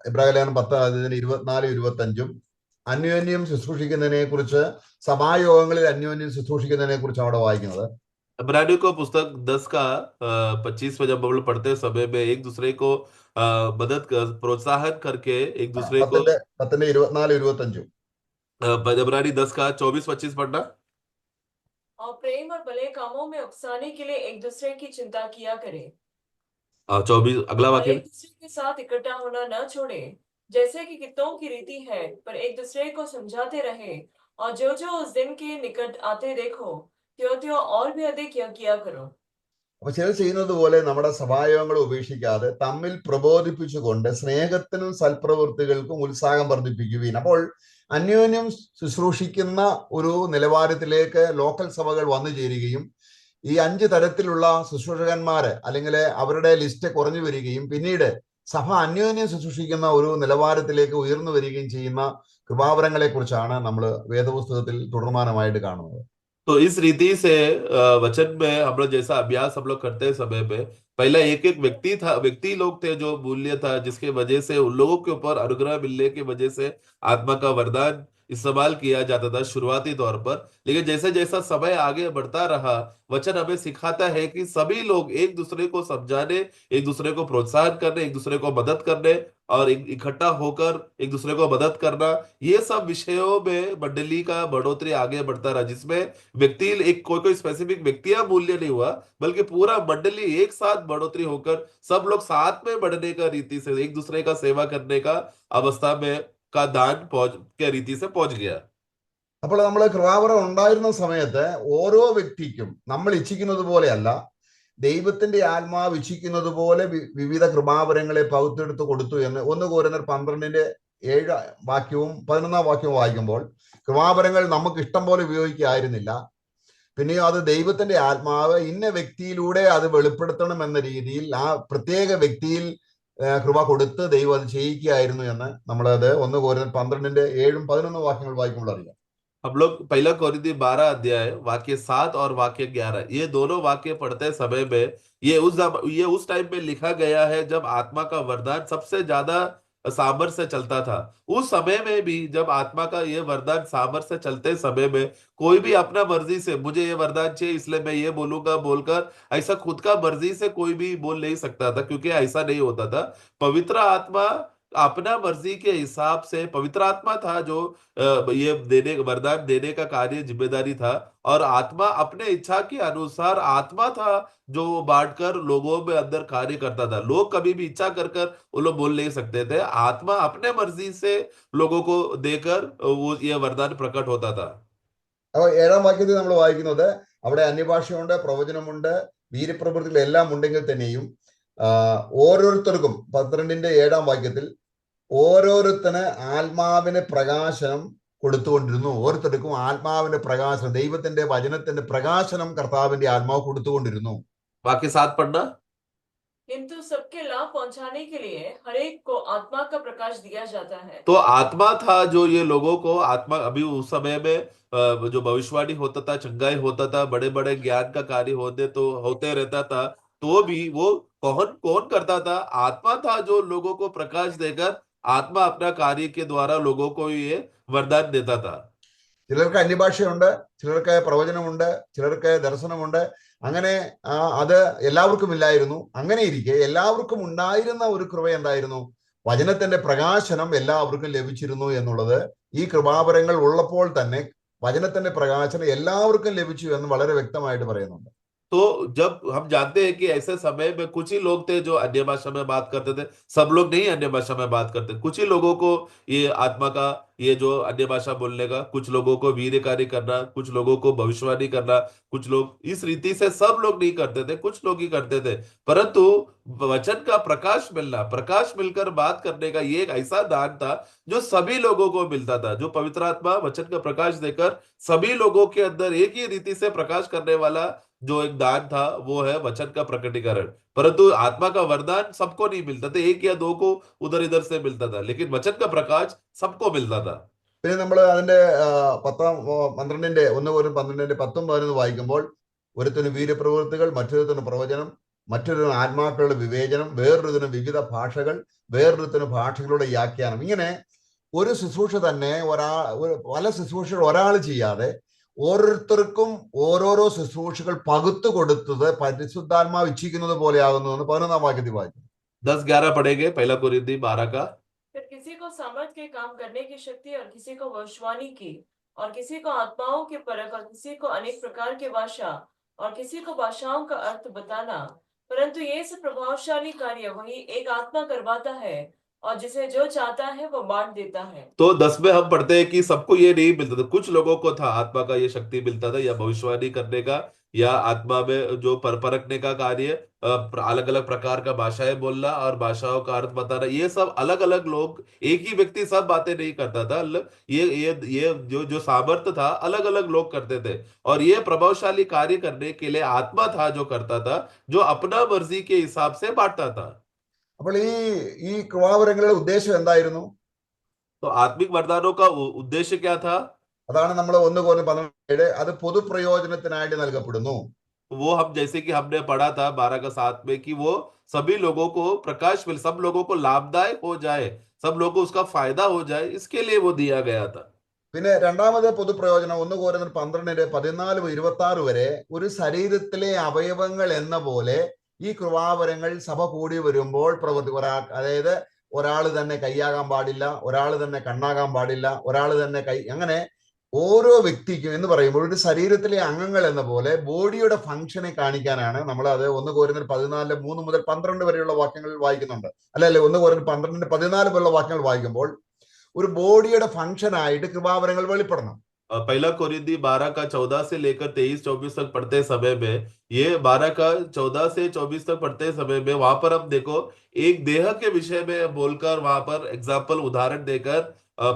എബ്രായ ലേഖനം 10-ാം അധ്യായത്തിന് 24-25 അന്യോന്യം ശുശ്രൂഷിക്കുന്നതിനെ കുറിച്ച്, സഭായോഗങ്ങളിൽ അന്യോന്യം ശുശ്രൂഷിക്കുന്നതിനെ കുറിച്ച് അവിടെ വായിക്കുന്നത്. इब्रानियों को पुस्तक 10 का 25 में जब हम लोग पढ़ते समय में एक दूसरे को प्रोत्साहन करके एक दूसरे को, 10-ന്റെ 24-25 इब्रानी 10 का 24-25 पढ़ना। और प्रेम और भले कामों में उकसाने के लिए एक दूसरे की चिंता किया करे 24 अगला और वाक्य। एक दूसरे के साथ इकट्ठा होना न छोड़े, जैसे कि कितों की रीति है, पर एक दूसरे को समझाते रहे, और जो जो उस दिन के निकट आते देखो, त्यों त्यों और भी अधिक यह किया करो. അപ്പൊ ചിലർ ചെയ്യുന്നത് പോലെ നമ്മുടെ സഭായോഗങ്ങൾ ഉപേക്ഷിക്കാതെ തമ്മിൽ പ്രബോധിപ്പിച്ചുകൊണ്ട് സ്നേഹത്തിനും സൽപ്രവൃത്തികൾക്കും ഉത്സാഹം വർദ്ധിപ്പിക്കുകയും, അപ്പോൾ അന്യോന്യം ശുശ്രൂഷിക്കുന്ന ഒരു നിലവാരത്തിലേക്ക് ലോക്കൽ സഭകൾ വന്നു ചേരുകയും ഈ 5 തരത്തിലുള്ള ശുശ്രൂഷകന്മാര് അല്ലെങ്കിൽ അവരുടെ ലിസ്റ്റ് കുറഞ്ഞു വരികയും പിന്നീട് സഭ അന്യോന്യം ശുശ്രൂഷിക്കുന്ന ഒരു നിലവാരത്തിലേക്ക് ഉയർന്നു വരികയും ചെയ്യുന്ന കൃപാവരങ്ങളെ കുറിച്ചാണ് നമ്മൾ വേദപുസ്തകത്തിൽ തുടർമാനമായിട്ട് കാണുന്നത്. तो इस रीति से वचन में हम लोग जैसा अभ्यास हम लोग करते समय में, पहला एक एक व्यक्ति लोग थे जो मूल्य था, जिसके वजह से उन लोगों के ऊपर अनुग्रह मिलने की वजह से आत्मा का वरदान इस्तेमाल किया जाता था शुरुआती तौर पर। लेकिन जैसे जैसा समय आगे बढ़ता रहा, वचन हमें सिखाता है कि सभी लोग एक दूसरे को समझाने, एक दूसरे को प्रोत्साहन करने, एक दूसरे को मदद करने और इकट्ठा होकर एक दूसरे को मदद करना, ये सब विषयों में मंडली का बढ़ोतरी आगे बढ़ता रहा, जिसमें व्यक्ति एक कोई स्पेसिफिक व्यक्तियां मूल्य नहीं हुआ, बल्कि पूरा मंडली एक साथ बढ़ोतरी होकर सब लोग साथ में बढ़ने का रीति से एक दूसरे का सेवा करने का अवस्था में का दान पहुंच के रीति से पहुंच गया। അപ്പോൾ നമ്മൾ കൃപാവരം ഉണ്ടായിരുന്ന സമയത്ത് ഓരോ വ്യക്തിക്കും നമ്മൾ ഇച്ഛിക്കുന്നത് പോലെയല്ല, ദൈവത്തിന്റെ ആത്മാവ് ഇച്ഛിക്കുന്നത് പോലെ വിവിധ കൃപാവരങ്ങളെ പകുത്തെടുത്ത് കൊടുത്തു എന്ന് 1 കൊരിന്ത്യർ 12-ന്റെ 7 വാക്യവും 11-ാം വാക്യവും വായിക്കുമ്പോൾ, കൃപാവരങ്ങൾ നമുക്ക് ഇഷ്ടം പോലെ ഉപയോഗിക്കായിരുന്നില്ല. പിന്നെയോ അത് ദൈവത്തിന്റെ ആത്മാവ് ഇന്ന വ്യക്തിയിലൂടെ അത് വെളിപ്പെടുത്തണം എന്ന രീതിയിൽ ആ പ്രത്യേക വ്യക്തിയിൽ കൃപ കൊടുത്ത് ദൈവം അത് ചെയ്യിക്കുകയായിരുന്നു എന്ന് നമ്മളത് 1 കൊരിന്ത്യർ 12-ന്റെ 7-ഉം 11-ഉം വാക്യങ്ങൾ വായിക്കുമ്പോൾ അറിയാം. हम लोग पहला कोरिन्थी 12 अध्याय वाक्य 7 और वाक्य 11, ये दोनों वाक्य पढ़ते समय में ये उस टाइम में लिखा गया है जब आत्मा का वरदान सबसे ज्यादा सामर्थ्य से चलता था। उस समय में भी जब आत्मा का ये वरदान सामर्थ्य से चलते समय में कोई भी अपना मर्जी से मुझे ये वरदान चाहिए इसलिए मैं ये बोलूंगा बोलकर ऐसा खुद का मर्जी से कोई भी बोल नहीं सकता था, क्योंकि ऐसा नहीं होता था। पवित्र आत्मा अपना मर्जी के हिसाब से, पवित्र आत्मा था जो ये देने वरदान देने का कार्य जिम्मेदारी था, और आत्मा अपने इच्छा के अनुसार आत्मा था जो बांटकर लोगों में अंदर कार्य करता था। लोग कभी भी इच्छा कर कर वो लोग बोल नहीं सकते थे, आत्मा अपने मर्जी से लोगों को देकर वो ये वरदान प्रकट होता था। അപ്പോൾ 7-ാം വാക്യത്തിൽ നമ്മൾ വായിക്കുന്നത് അവിടെ അന്യഭാഷയുണ്ട്, പ്രവചനമുണ്ട്, വീര്യപ്രവൃത്തികൾ എല്ലാം ഉണ്ടെങ്കിൽ തന്നെയും ഓരോരുത്തർക്കും 12-ന്റെ 7-ാം വാക്യത്തിൽ ഓരോരുത്തന് ആത്മാവിന് പ്രകാശനം കൊടുത്തുകൊണ്ടിരുന്നു. ഓരോരുത്തർക്കും ആത്മാവിന്റെ പ്രകാശനം, ദൈവത്തിന്റെ വചനത്തിന്റെ പ്രകാശനം കർത്താവിന്റെ ആത്മാവ് കൊടുത്തുകൊണ്ടിരുന്നു. वाक्य 7 पढ़ना। किंतु सबके लाभ पहुंचाने के लिए हरेक को आत्मा का प्रकाश दिया जाता है. तो आत्मा था जो ये लोगों को आत्मा, अभी उस समय में जो भविष्यवाणी होता था, चंगाई होता था, बड़े बड़े ज्ञान का कार्य होते रहता था, तो भी वो कौन करता था? आत्मा था जो लोगों को प्रकाश देकर आत्मा अपना कार्य के द्वारा लोगों को ये वरदान देता था। ചിലർക്ക് അന്യഭാഷയുണ്ട്, ചിലർക്ക് പ്രവചനമുണ്ട്, ചിലർക്ക് ദർശനമുണ്ട്. അങ്ങനെ അത് എല്ലാവർക്കും ഇല്ലായിരുന്നു. അങ്ങനെ ഇരിക്കെ എല്ലാവർക്കും ഉണ്ടായിരുന്ന ഒരു കൃപ എന്തായിരുന്നു? വചനത്തിന്റെ പ്രകാശനം എല്ലാവർക്കും ലഭിച്ചിരുന്നു എന്നുള്ളത്. ഈ കൃപാവരങ്ങൾ ഉള്ളപ്പോൾ തന്നെ വചനത്തിന്റെ പ്രകാശനം എല്ലാവർക്കും ലഭിച്ചു എന്ന് വളരെ വ്യക്തമായിട്ട് പറയുന്നുണ്ട്. तो जब हम जानते हैं कि ऐसे समय में कुछ ही लोग थे जो अन्य भाषा में बात करते थे, सब लोग नहीं अन्य भाषा में बात करते, कुछ ही लोगों को ये आत्मा का, ये जो अन्य भाषा बोलने का, कुछ लोगों को वीर्य कार्य करना, कुछ लोगों को भविष्यवाणी करना, कुछ लोग इस रीति से, सब लोग नहीं करते थे, कुछ लोग ही करते थे। परंतु वचन का प्रकाश मिलना, प्रकाश मिलकर बात करने का, ये एक ऐसा दान था जो सभी लोगों को मिलता था, जो पवित्र आत्मा वचन का प्रकाश देकर सभी लोगों के अंदर एक ही रीति से प्रकाश करने वाला जो एक दान था, वो है वचन का प्रकटीकरण। परंतु आत्मा का वरदान सबको नहीं मिलता था, एक या दो को उधर इधर से मिलता था, लेकिन वचन का प्रकाश सबको मिलता था। പിന്നെ നമ്മൾ അതിന്റെ 1 Corinthians 10 വായിക്കുമ്പോൾ, ഒരുത്തിന് വീര്യപ്രവൃത്തികൾ, മറ്റൊരുത്തിന് പ്രവചനം, മറ്റൊരുത്തിന് ആത്മാക്കളുടെ വിവേചനം, വേറൊരുത്തിന് വിവിധ ഭാഷകൾ, വേറൊരുത്തിന് ഭാഷകളുടെ വ്യാഖ്യാനം. ഇങ്ങനെ ഒരു ശുശ്രൂഷ തന്നെ പല ശുശ്രൂഷകൾ ഒരാൾ ചെയ്യാതെ ഓരോരുത്തർക്കും ഓരോരോ ശുശ്രൂഷകൾ പകുത്തു കൊടുത്തത് പരിശുദ്ധാത്മാവ് ഇച്ഛിക്കുന്നത് പോലെയാകുന്നു എന്ന് 11 വാക്യത്തിൽ വായിക്കും. 10-11 पढ़ेंगे, 1 Corinthians 12 का। फिर किसी को सामर्थ के काम करने की शक्ति, और किसी को भविष्यवाणी की, और किसी को आत्माओं के परख, और किसी को अनेक प्रकार की भाषा, और किसी को भाषाओं का अर्थ बताना। परंतु ये सब प्रभावशाली कार्य वही एक आत्मा करवाता है, और जिसे जो चाहता है वो बांट देता है। तो 10 में हम पढ़ते हैं कि सबको ये नहीं मिलता था, कुछ लोगों को था आत्मा का ये शक्ति मिलता था, या भविष्यवाणी करने का, या आत्मा में जो परखने का कार्य, अलग अलग प्रकार का भाषाएं बोलना और भाषाओं का अर्थ बताना, ये सब अलग अलग लोग, एक ही व्यक्ति सब बातें नहीं करता था। ये जो सामर्थ्य था अलग अलग लोग करते थे, और ये प्रभावशाली कार्य करने के लिए आत्मा था जो करता था, जो अपना मर्जी के हिसाब से बांटता था। അപ്പോൾ ഈ കൃപാവരങ്ങളുടെ ഉദ്ദേശം എന്തായിരുന്നു? तो आत्मिक वरदानों का उद्देश्य क्या था? അതാണ് നമ്മൾ 1 Corinthians 12 അത് പൊതുപ്രയോജനത്തിനായിട്ട് നൽകപ്പെടുന്നു. वो हम, जैसे कि हमने पढ़ा था 12 का 7 में, कि वो सभी लोगों को प्रकाश मिल, सब लोगों को लाभदायक हो जाए, सब लोगों को उसका फायदा हो जाए, इसके लिए वो दिया गया था। പിന്നെ രണ്ടാമത്തെ പൊതുപ്രയോജനം 1 Corinthians 12-26 വരെ, ഒരു ശരീരത്തിലെ അവയവങ്ങൾ എന്ന പോലെ ഈ കൃപാവരങ്ങൾ സഭ കൂടി വരുമ്പോൾ അതായത് ഒരാൾ തന്നെ കൈയാകാൻ പാടില്ല, ഒരാൾ തന്നെ കണ്ണാകാൻ പാടില്ല, ഒരാൾ തന്നെ അങ്ങനെ ഓരോ വ്യക്തിക്കും എന്ന് പറയുമ്പോൾ ഒരു ശരീരത്തിലെ അംഗങ്ങൾ എന്ന പോലെ ബോഡിയുടെ ഫംഗ്ഷനെ കാണിക്കാനാണ് നമ്മൾ അത് 1 Corinthians 14 വരെയുള്ള വാക്യങ്ങൾ വായിക്കുന്നുണ്ട്. അല്ലല്ലേ, 1 Corinthians 14 വാക്യങ്ങൾ വായിക്കുമ്പോൾ ഒരു ബോഡിയുടെ ഫംഗ്ഷൻ ആയിട്ട് കൃപാവരങ്ങൾ വെളിപ്പെടണം. 1 Corinthians 12 का 14 से लेकर 23-24 तक पढ़ते समय में, ये 12 का 14 से 24 तक पढ़ते समय में, वहां पर हम देखो एक देह के विषय में बोलकर, वहां पर एग्जाम्पल, उदाहरण देकर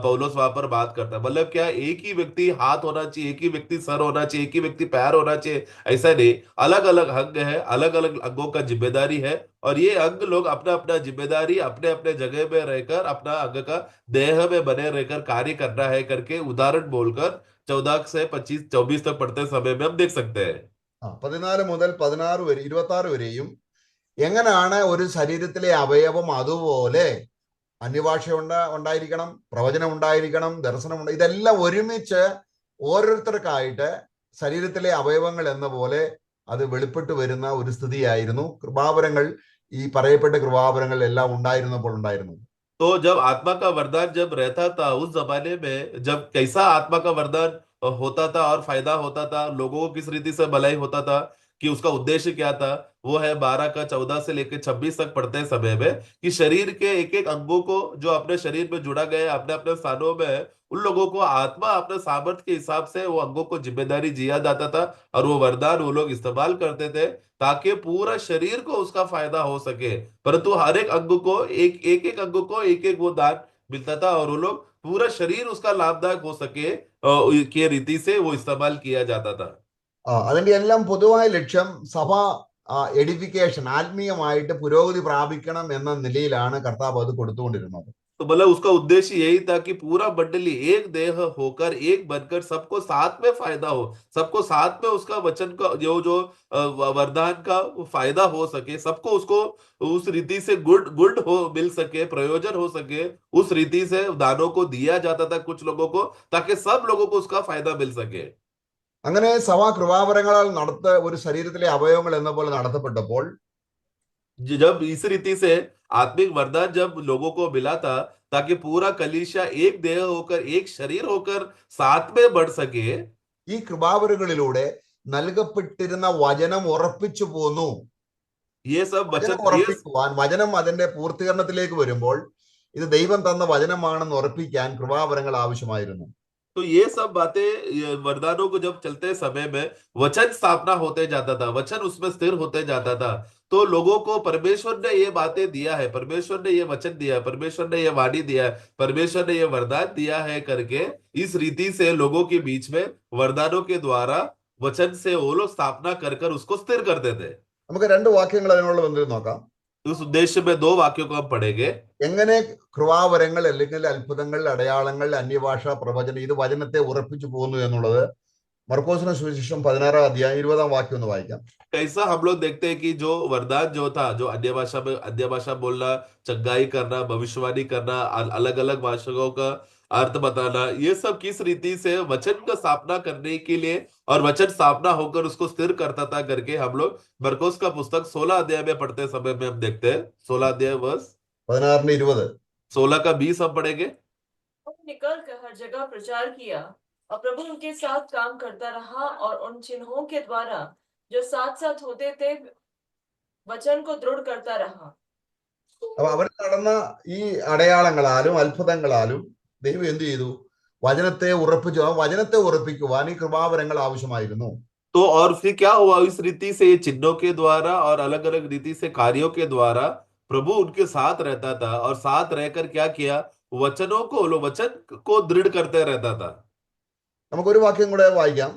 पौलुस वहां पर बात करता है। मतलब क्या, एक ही व्यक्ति हाथ होना चाहिए, एक ही व्यक्ति सर होना चाहिए, एक ही व्यक्ति पैर होना चाहिए, ऐसा नहीं, अलग अलग अंग है, अलग अलग अंगों का जिम्मेदारी है, और ये अंग लोग अपना अपना जिम्मेदारी अपने अपने जगह में रहकर, अपना अंग का देह में बने रहकर कार्य करना है करके उदाहरण बोलकर 14 से 25-24 तक पढ़ते समय में हम देख सकते हैं। 14 മുതൽ 26 വരെയും എങ്ങനെയാണ് ഒരു ശരീരത്തിലെ അവയവം അതുപോലെ അന്യഭാഷ ഉണ്ടായിരിക്കണം, പ്രവചനം ഉണ്ടായിരിക്കണം, ദർശനം ഇതെല്ലാം ഒരുമിച്ച് ഓരോരുത്തർക്കായിട്ട് ശരീരത്തിലെ അവയവങ്ങൾ എന്ന പോലെ അത് വെളിപ്പെട്ടു വരുന്ന ഒരു സ്ഥിതിയായിരുന്നു കൃപാവരങ്ങൾ, ഈ പറയപ്പെട്ട കൃപാവരങ്ങൾ എല്ലാം ഉണ്ടായിരുന്നപ്പോൾ ഉണ്ടായിരുന്നു. तो जब आत्मा का वरदान जब रहता था उस जमाने में, जब कैसा आत्मा का वरदान होता था और फायदा होता था, लोगों को किस रीति से भलाई होता था, कि उसका उद्देश्य क्या था, वो है 12 का 14 से लेकर 26 तक पढ़ते समय में, कि शरीर के एक एक अंगों को जो अपने शरीर में जुड़ा गया अपने अपने स्थानों में है, उन लोगों को आत्मा अपने सामर्थ्य के हिसाब से वो अंगों को जिम्मेदारी दिया जाता था, और वो वरदान वो लोग इस्तेमाल करते थे ताकि पूरा शरीर को उसका फायदा हो सके। परंतु हर एक अंग को, एक अंग को एक एक वो दान मिलता था, और वो लोग पूरा शरीर उसका लाभदायक हो सके के रीति से वो इस्तेमाल किया जाता था। അതിന്റെ എല്ലാം പൊതുവായ ലക്ഷ്യം സഭ എഡിഫിക്കേഷൻ, ആത്മീയമായിട്ട് പുരോഗതി പ്രാപിക്കണം എന്ന നിലയിലാണ് കർത്താവ് അത് കൊടുത്തുകൊണ്ടിരുന്നത്. तो मतलब उसका उद्देश्य यही था कि पूरा मंडली एक देह होकर, एक बनकर, सबको साथ में फायदा हो, सबको साथ में उसका वचन का जो जो वरदान का फायदा हो सके, सबको उसको उस रीति से गुड हो मिल सके, प्रयोजन हो सके, उस रीति से दानों को दिया जाता था कुछ लोगों को, ताकि सब लोगों को उसका फायदा मिल सके। അങ്ങനെ സഭാ കൃപാവരങ്ങളാൽ ഒരു ശരീരത്തിലെ അവയവങ്ങൾ എന്ന പോലെ നടത്തപ്പെട്ടപ്പോൾ, जब इस रीति से आत्मिक वरदान जब लोगों को मिला था, ताकि पूरा कलीसिया एक देह होकर, एक शरीर होकर साथ में बढ़ सके, ഈ കൃപാവരങ്ങളിലൂടെ നൽകപ്പെട്ടിരുന്ന വചനം ഉറപ്പിച്ചു പോന്നു. ये सब വചനം वचन ये ഉറപ്പിക്കുവാൻ, വചനം അതിന്റെ പൂർത്തീകരണത്തിലേക്ക് വരുമ്പോൾ ഇത് ദൈവം തന്ന വചനമാണെന്ന് ഉറപ്പിക്കാൻ കൃപാവരങ്ങൾ ആവശ്യമായിരുന്നു. तो ये सब बातें, ये वरदानों को जब चलते समय में वचन स्थापना होते जाता था, वचन उसमें स्थिर होते जाता था, तो लोगों को परमेश्वर ने ये बातें दिया है, परमेश्वर ने ये वचन दिया है, परमेश्वर ने ये वाणी दिया है, परमेश्वर ने ये वरदान दिया है करके इस रीति से लोगों के बीच में वरदानों के द्वारा वचन से वो लोग स्थापना कर कर उसको स्थिर करते थे। നമുക്ക് 2 വാക്യങ്ങൾ അതിനുള്ള ബന്ധത്തിൽ നോക്കാം. उस उद्देश्य में 2 वाक्यों को हम पढ़ेंगे. എങ്ങനെ കൃപാവരങ്ങൾ അല്ലെങ്കിൽ അത്ഭുതങ്ങൾ, അടയാളങ്ങൾ, അന്യഭാഷ, പ്രവചനം ഇത് വചനത്തെ ഉറപ്പിച്ചു പോകുന്നു എന്നുള്ളത് മർക്കോസിന്റെ സുവിശേഷം 16-ാം അധ്യായം 20-ാം വാക്യം ഒന്ന് വായിക്കാം. कैसा हम लोग देखते हैं कि जो वरदान जो था, जो अन्य भाषा बोलना, चंगाई करना, भविष्यवाणी करना, अलग अलग भाषाओं का अर्थ बताना, ये सब किस रीति से वचन का स्थापना करने के लिए और वचन स्थापना होकर उसको स्थिर करता था करके हम लोग मरकोस का पुस्तक 16 अध्याय में पढ़ते समय में हम देखते हैं. 16 अध्याय वर्ष 16-20. 16 का 20 हम पढ़ेंगे. निकल कर हर जगह प्रचार किया और प्रभु उनके साथ काम करता रहा और उन चिन्हों के द्वारा जो साथ साथ होते थे वचन को दृढ़ करता रहा. അപ്പൊ അവർ നടന്ന ഈ അടയാളങ്ങളാലും അത്ഭുതങ്ങളാലും ദൈവം എന്ത് ചെയ്തു? വചനത്തെ ഉറപ്പിച്ചു. ആ വചനത്തെ ഉറപ്പിക്കുവാൻ ഈ കൃപാവരങ്ങൾ ആവശ്യമായിരുന്നു. तो और फिर क्या हुआ? इस रीति से चिन्हों के द्वारा और अलग अलग रीति से कार्यों के द्वारा प्रभु उनके साथ रहता था और साथ रहकर क्या किया? वचनों को वचन को दृढ़ करते रहता था. നമുക്കൊരു വാക്യം കൂടെ വായിക്കാം.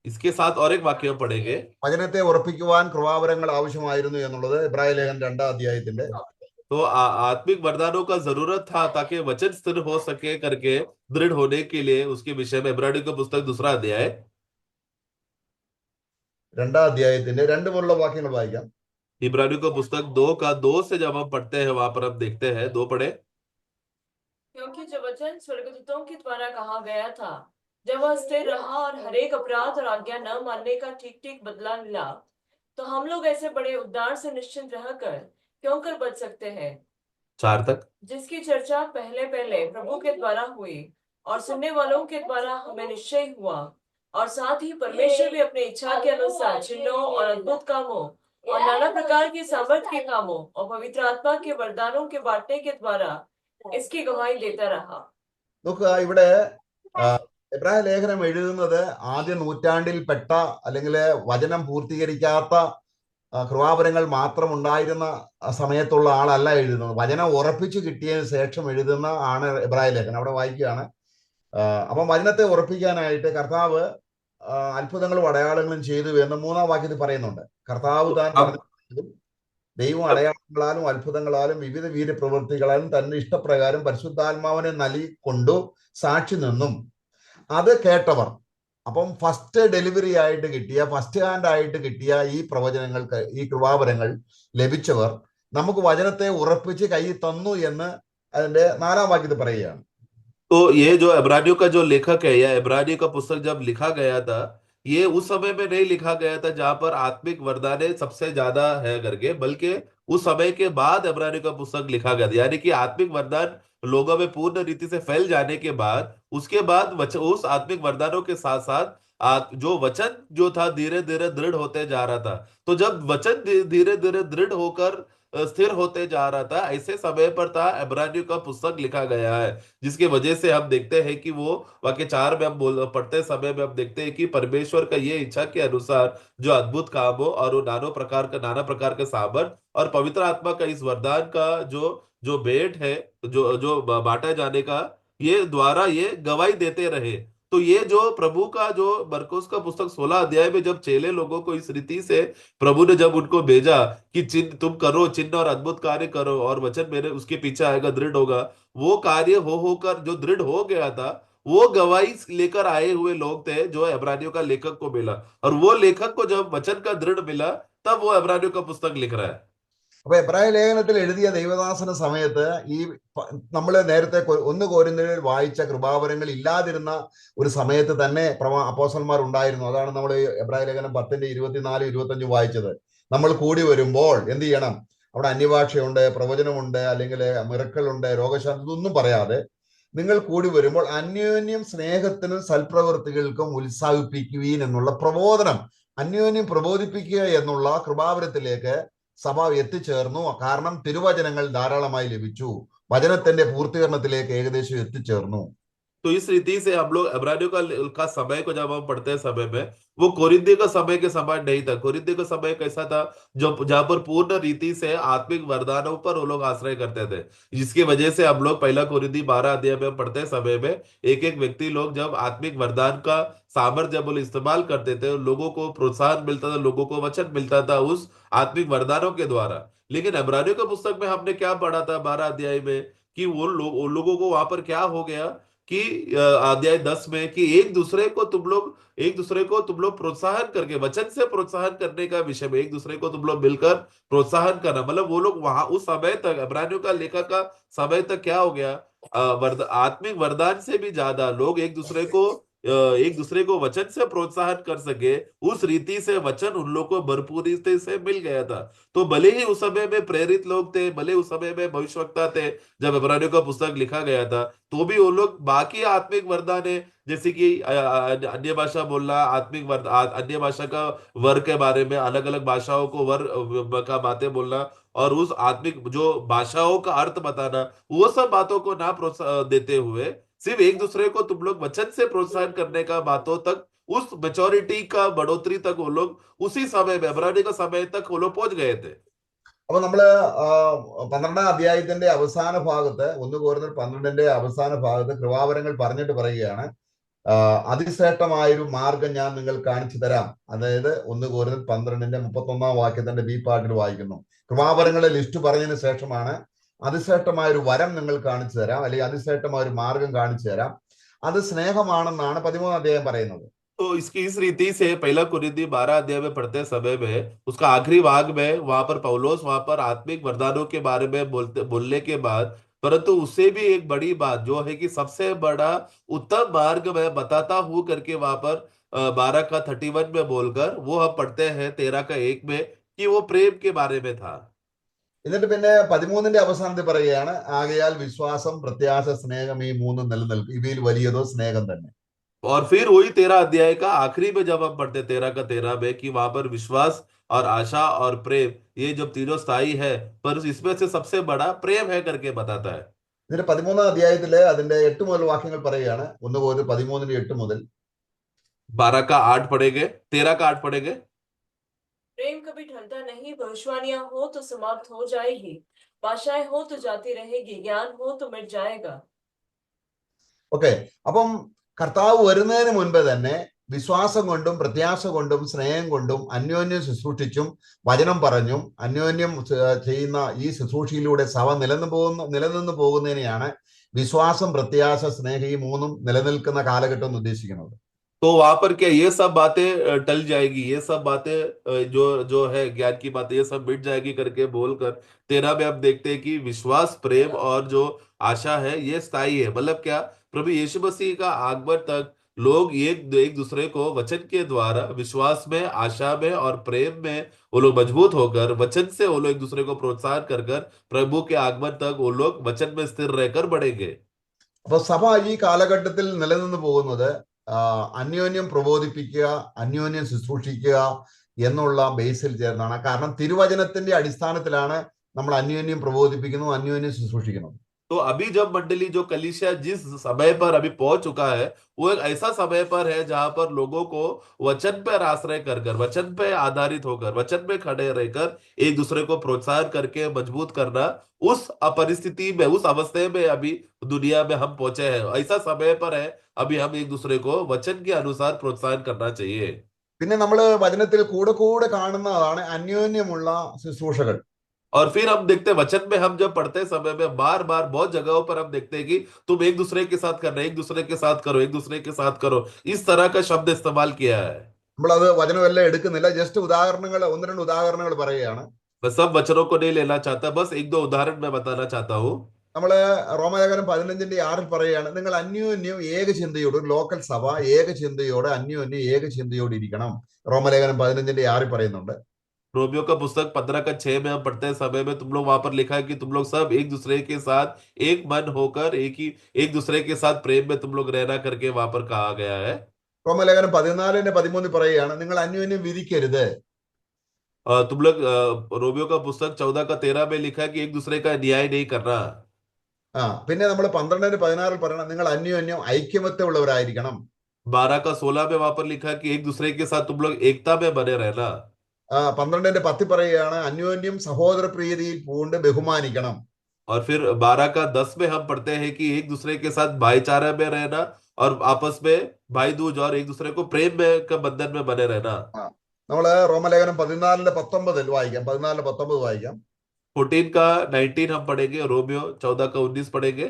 इसके साथ और एक वाक्य हम पढ़ेंगे. വചനത്തെ ഉറപ്പിക്കുവാൻ കൃപാവരങ്ങൾ ആവശ്യമായിരുന്നു എന്നുള്ളത് എബ്രായ ലേഖനം 2-ാം അധ്യായത്തിന്റെ तो आत्मिक वरदानों का जरूरत था ताकि वचन स्थिर हो सके करके दृढ़ होने के लिए उसके विषय में इब्रानियों का पुस्तक 2 अध्याय 2-ാം അധ്യായത്തിന്റെ 2 മുതലുള്ള വാക്യങ്ങൾ വായിക്കാം. इब्रानियों का पुस्तक 2 का 2 से जब हम पढ़ते हैं वहां पर हम देखते हैं. 2 पढ़े. क्योंकि जो वचन स्वर्गदूतों के द्वारा कहा गया था, जब वह स्थिर रहा और हरेक अपराध और आज्ञा न मानने का ठीक ठीक बदला मिला, तो हम लोग ऐसे बड़े उद्धार से निश्चिंत रहकर क्यों कर बच सकते हैं, 4 तक. जिसकी चर्चा पहले पहले प्रभु के द्वारा हुई और सुनने वालों के द्वारा हमें निश्चय हुआ, और साथ ही परमेश्वर भी अपनी इच्छा के अनुसार चिन्हों और अद्भुत कामों और नाना प्रकार के सामर्थ्य के कामों और पवित्र आत्मा के वरदानों के बांटने के द्वारा इसकी गवाही देता रहा. നോക്കുക, ഇവിടെ എബ്രായ ലേഖനം എഴുതുന്നത് ആദ്യ നൂറ്റാണ്ടിൽ പെട്ട അല്ലെങ്കിൽ വചനം പൂർത്തീകരിക്കാത്ത കൃപാവരങ്ങൾ മാത്രം ഉണ്ടായിരുന്ന സമയത്തുള്ള ആളല്ല എഴുതുന്നത്. വചനം ഉറപ്പിച്ചു കിട്ടിയതിന് ശേഷം എഴുതുന്ന ആണ് എബ്രായ ലേഖനം. അവിടെ വായിക്കുകയാണ്. അപ്പം വചനത്തെ ഉറപ്പിക്കാനായിട്ട് കർത്താവ് അത്ഭുതങ്ങളും അടയാളങ്ങളും ചെയ്തു എന്ന് 3-ാം വാക്യത്തിൽ പറയുന്നുണ്ട്. കർത്താവ് താൻ പറഞ്ഞതും ദൈവം അടയാളങ്ങളാലും അത്ഭുതങ്ങളാലും വിവിധ വീര്യപ്രവൃത്തികളാലും തന്റെ ഇഷ്ടപ്രകാരം പരിശുദ്ധാത്മാവിനെ നൽകിക്കൊണ്ടു സാക്ഷി നിന്നും അത് കേട്ടവർ. അപ്പം ഫസ്റ്റ് ഡെലിവറി ആയിട്ട് കിട്ടിയ, ഫസ്റ്റ് ഹാൻഡ് ആയിട്ട് കിട്ടിയ ഈ പ്രവചനങ്ങൾക്ക്, ഈ കൃപാവരങ്ങൾ ലഭിച്ചവർ നമുക്ക് വചനത്തെ ഉറപ്പിച്ച് കൈ തന്നു എന്ന് അതിന്റെ 4-ാം വാക്യത്തിൽ പറയുകയാണ്. तो ये जो इब्रानियों का जो लेखक है, या इब्रानियों का पुस्तक जब लिखा गया था, ये उस समय में नहीं लिखा गया था जहां पर आत्मिक वरदाने सबसे ज्यादा है करके, बल्कि उस समय के बाद इब्रानियों का पुस्तक लिखा गया था. यानी कि आत्मिक वरदान लोगों में पूर्ण रीति से फैल जाने के बाद, उसके बाद उस आत्मिक वरदानों के साथ साथ जो वचन जो था धीरे धीरे दृढ़ होते जा रहा था. तो जब वचन धीरे धीरे दृढ़ होकर स्थिर होते जा रहा था, ऐसे समय पर था इब्रानियों का पुस्तक लिखा गया है, जिसकी वजह से हम देखते हैं कि वो वाक्य 4 में हम पढ़ते समय में हम देखते हैं कि परमेश्वर का ये इच्छा के अनुसार जो अद्भुत काम हो और वो नाना प्रकार के सामर्थ और पवित्र आत्मा का इस वरदान का जो जो भेंट है, जो जो बांटा जाने का, ये द्वारा ये गवाही देते रहे. तो ये जो प्रभु का जो मरकुस का पुस्तक 16 अध्याय में जब चेले लोगों को इस रीति से प्रभु ने जब उनको भेजा कि चिन्ह तुम करो, चिन्ह और अद्भुत कार्य करो और वचन मेरे उसके पीछे आएगा, दृढ़ होगा, वो कार्य हो होकर जो दृढ़ हो गया था, वो गवाही लेकर आए हुए लोग थे जो इब्रानियों का लेखक को मिला. और वो लेखक को जब वचन का दृढ़ मिला, तब वो इब्रानियों का पुस्तक लिख रहा है. അപ്പൊ എബ്രായ ലേഖനത്തിൽ എഴുതിയ ദൈവദാസന സമയത്ത് ഈ നമ്മൾ നേരത്തെ 1 കൊരിന്ത്യരിൽ വായിച്ച കൃപാവരങ്ങൾ ഇല്ലാതിരുന്ന ഒരു സമയത്ത് തന്നെ അപ്പോസ്തലന്മാർ ഉണ്ടായിരുന്നു. അതാണ് നമ്മൾ എബ്രായ ലേഖനം 10-ന്റെ 24-25 വായിച്ചത്. നമ്മൾ കൂടി വരുമ്പോൾ എന്ത് ചെയ്യണം? അവിടെ അന്യഭാഷയുണ്ട്, പ്രവചനമുണ്ട്, അല്ലെങ്കിൽ മിറക്കളുണ്ട്, രോഗശാന്തി, ഇതൊന്നും പറയാതെ നിങ്ങൾ കൂടി വരുമ്പോൾ അന്യോന്യം സ്നേഹത്തിനും സൽപ്രവൃത്തികൾക്കും ഉത്സാഹിപ്പിക്കുവീൻ എന്നുള്ള പ്രബോധനം, അന്യോന്യം പ്രബോധിപ്പിക്കുക എന്നുള്ള കൃപാവരത്തിലേക്ക് സഭ എത്തിച്ചേർന്നു. കാരണം തിരുവചനങ്ങൾ ധാരാളമായി ലഭിച്ചു, വചനത്തിന്റെ പൂർത്തീകരണത്തിലേക്ക് ഏകദേശം എത്തിച്ചേർന്നു. तो इस रीति से हम लोग इब्रानियों का समय को जब हम पढ़ते हैं समय में, वो कोरिन्थियों का समय के समान नहीं था। कोरिन्थियों का समय कैसा था, जो जहां पर पूर्ण रीति से आत्मिक वरदानों पर वो लोग आश्रय करते थे, जिसकी वजह से हम लोग पहला कोरिन्थी 12 अध्याय में पढ़ते समय में एक एक व्यक्ति लोग जब आत्मिक वरदान का सामर्थ्य जब वो इस्तेमाल करते थे, लोगों को प्रोत्साहन मिलता था, लोगों को वचन मिलता था उस आत्मिक वरदानों के द्वारा। लेकिन इब्रानियों का पुस्तक में हमने क्या पढ़ा था 12 अध्याय में, कि उन लोगों को वहां पर क्या हो गया कि अध्याय 10 में, कि एक दूसरे को तुम लोग प्रोत्साहन करके, वचन से प्रोत्साहन करने का विषय में एक दूसरे को तुम लोग मिलकर प्रोत्साहन करना। मतलब वो लोग वहां उस समय तक, इब्रानियों का लेखक का समय तक क्या हो गया, आत्मिक वरदान से भी ज्यादा लोग एक दूसरे को वचन से प्रोत्साहन कर सके, उस रीति से वचन उन लोग को भरपूरी से मिल गया था। तो भले ही उस समय में प्रेरित लोग थे, भले उस समय में भविष्यवक्ता थे जब इब्रानियों का पुस्तक लिखा गया था, तो भी वो लोग बाकी आत्मिक वरदान है, जैसे कि अन्य भाषा बोलना, अन्य भाषा का वर के बारे में, अलग अलग भाषाओं को वर का बातें बोलना, और उस आत्मिक जो भाषाओं का अर्थ बताना, वो सब बातों को ना प्रोत्साहन देते हुए सिर्फ एक दूसरे को तुम लोग वचन से प्रोत्साहन करने का बातों तक, उस मेच्योरिटी का बढ़ोतरी तक वो लोग उसी समय में, इब्रानी का समय तक वो लोग पहुंच गए थे। അപ്പൊ നമ്മള് 12ാം അധ്യായത്തിന്റെ അവസാന ഭാഗത്ത്, 1 കൊരിന്ത്യർ 12ന്റെ അവസാന ഭാഗത്ത് കൃപാവരങ്ങൾ പറഞ്ഞിട്ട് പറയുകയാണ്, അതിശ്രേഷ്ഠമായൊരു മാർഗം ഞാൻ നിങ്ങൾ കാണിച്ചു തരാം. അതായത് 1 കൊരിന്ത്യർ 12ന്റെ 31ാം വാക്യത്തിന്റെ ബി പാർട്ടിൽ വായിക്കുന്നു. കൃപാവരങ്ങളുടെ ലിസ്റ്റ് പറഞ്ഞതിന് ശേഷമാണ് അതിശ്രേഷ്ഠമായൊരു വരം നിങ്ങൾ കാണിച്ചു തരാം, അല്ലെങ്കിൽ അതിശ്രേഷ്ഠമായൊരു മാർഗം കാണിച്ചു തരാം, അത് സ്നേഹമാണെന്നാണ് 13ാം അധ്യായം പറയുന്നത്. तो इसकी इस रीति से पहला कुरिन्थी 12 अध्याय में पढ़ते समय में, उसका आखिरी भाग में वहां पर पौलुस वहां पर आत्मिक वरदानों के बारे में बोलने के बाद, परंतु उससे भी एक बड़ी बात जो है कि सबसे बड़ा उत्तम मार्ग मैं बताता हूं करके वहां पर 12 का 31 में बोलकर, वो हम पढ़ते हैं 13 का 1 में, कि वो प्रेम के बारे में था। എന്നിട്ട് പിന്നെ 13ന്റെ അവസാനത്തിൽ പറയുകയാണ്, ആകയാൽ വിശ്വാസം, പ്രത്യാശ, സ്നേഹം, ഈ മൂന്നും നിലനിൽക്കും, ഇവയിൽ വലിയതോ സ്നേഹം തന്നെ. और फिर वही 13 अध्याय का आखिरी में जब हम पढ़ते 13 का 13 में, कि वहां पर विश्वास और आशा और प्रेम, ये जब तीनों स्थायी है, पर इसमें से सबसे बड़ा प्रेम है करके बताता है। എന്നിട്ട് 13ാം അധ്യായത്തില് അതിന്റെ 8 മുതൽ വാക്യങ്ങൾ പറയുകയാണ്. 1 കൊരിന്ത്യർ 13ന്റെ 8 മുതൽ 12 का 8 पढ़ेंगे, 13 का 8 पढ़ेंगे। प्रेम कभी ढलता नहीं, भविष्यवाणियां हो तो समाप्त हो जाएगी, भाषाएं हो तो जाती रहेगी, ज्ञान हो तो मिट जाएगा। ഓക്കെ. അപ്പം കർത്താവ് വരുന്നതിന് മുൻപ് തന്നെ വിശ്വാസം കൊണ്ടും പ്രത്യാശ കൊണ്ടും സ്നേഹം കൊണ്ടും അന്യോന്യം ശുശ്രൂഷിച്ചും വചനം പറഞ്ഞും അന്യോന്യം ചെയ്യുന്ന ഈ ശുശ്രൂഷയിലൂടെ സഭ നിലനിന്ന് പോകുന്നതിനെയാണ് വിശ്വാസം, പ്രത്യാശ, സ്നേഹം, ഈ മൂന്നും നിലനിൽക്കുന്ന കാലഘട്ടം എന്ന് ഉദ്ദേശിക്കുന്നത്. तो वहां पर क्या ये सब बातें टल जाएगी, ये सब बातें जो जो है ज्ञान की बातें, ये सब मिट जाएगी करके बोलकर 13 में हम देखते हैं कि विश्वास, प्रेम और जो आशा है ये स्थायी है। मतलब क्या, प्रभु यीशु मसीह का आगमन तक लोग एक दूसरे को वचन के द्वारा विश्वास में, आशा में और प्रेम में वो लोग मजबूत होकर, वचन से वो लोग एक दूसरे को प्रोत्साहन कर प्रभु के आगमन तक वो लोग वचन में स्थिर रहकर बढ़ेंगे। അപ്പൊ സഭ ഈ കാലഘട്ടത്തിൽ നിലനിന്ന് പോകുന്നത് അന്യോന്യം പ്രബോധിപ്പിക്കുക, അന്യോന്യം ശുശ്രൂഷിക്കുക എന്നുള്ള ബേസിൽ ചേർന്നാണ്. കാരണം തിരുവചനത്തിന്റെ അടിസ്ഥാനത്തിലാണ് നമ്മൾ അന്യോന്യം പ്രബോധിപ്പിക്കുന്നു, അന്യോന്യം ശുശ്രൂഷിക്കുന്നത്. तो अभी जब मंडली, जो कलीसिया जिस समय पर अभी पहुंच चुका है, वो एक ऐसा समय पर है जहां पर लोगों को वचन पर आश्रय कर वचन पे आधारित होकर, वचन में खड़े रहकर एक दूसरे को प्रोत्साहन करके मजबूत करना, उस परिस्थिति में, उस अवस्थे में अभी दुनिया में हम पहुंचे हैं। ऐसा समय पर है अभी हम एक दूसरे को वचन के अनुसार प्रोत्साहन करना चाहिए। പിന്നെ നമ്മൾ വചനത്തിൽ കൂടെ കാണുന്നതാണ് അന്യോന്യമുള്ള ശുശ്രൂഷകൾ. और फिर हम देखते हैं वचन में, हम जब पढ़ते समय में बार बार बहुत जगहों पर हम देखते हैं कि तुम एक दूसरे के साथ करना, एक दूसरे के साथ करो, एक दूसरे के साथ करो, इस तरह का शब्द इस्तेमाल किया है। നമ്മളത് വചനമെല്ലാം എടുക്കുന്നില്ല, ജസ്റ്റ് ഉദാഹരണങ്ങൾ, 1-2 ഉദാഹരണങ്ങൾ പറയുകയാണ്. मैं सब वचनों को नहीं लेना चाहता, बस 1-2 उदाहरण मैं बताना चाहता हूँ। നമ്മള് റോമാലേഖനം 15ന്റെ 6 പറയുകയാണ്, നിങ്ങൾ അന്യോന്യം ഏകചിന്തയോട്, ഒരു ലോക്കൽ സഭ ഏകചിന്തയോട്, അന്യോന്യം ഏകചിന്തയോട് ഇരിക്കണം. റോമാലേഖനം 15ന്റെ 6 പറയുന്നുണ്ട്. रोमियो का पुस्तक 15 का 6 में हम पढ़ते हैं समय में तुम लोग वहां पर लिखा है कि तुम लोग सब एक दूसरे के साथ एक मन होकर एक दूसरे के साथ प्रेम में तुम लोग रहना करके वहां पर कहा गया है। റോമലേഖനം 14:13 പറയുകയാണ്, നിങ്ങൾ അന്യോന്യം വിധിക്കരുത്. तुम लोग रोमियो का पुस्तक 14 का 13 में लिखा है कि एक दूसरे का न्याय नहीं करना। പിന്നെ നമ്മൾ 12:16 പറയണം, നിങ്ങൾ അന്യോന്യം ഐക്യമത്യമുള്ളവരായിരിക്കണം. 12 का 16 में वहां पर लिखा है कि एक दूसरे के साथ तुम लोग एकता में बने रहना। 12:10 പറയുകയാണ്, അന്യോന്യം സഹോദര പ്രീതിയിൽ പൂണ്ട് ബഹുമാനിക്കണം. और फिर 12 का 10 में हम पढ़ते हैं कि एक दूसरे के साथ भाईचारा में रहना और आपस में भाई दूज और एक दूसरे को प्रेम में का बंधन में बने रहना। നമ്മള് റോമലേഖനം 14:19 വായിക്കാം. 14:19 വായിക്കാം. 14 का 19 हम पढ़ेंगे, रोमियो 14 का 19 पढ़ेंगे।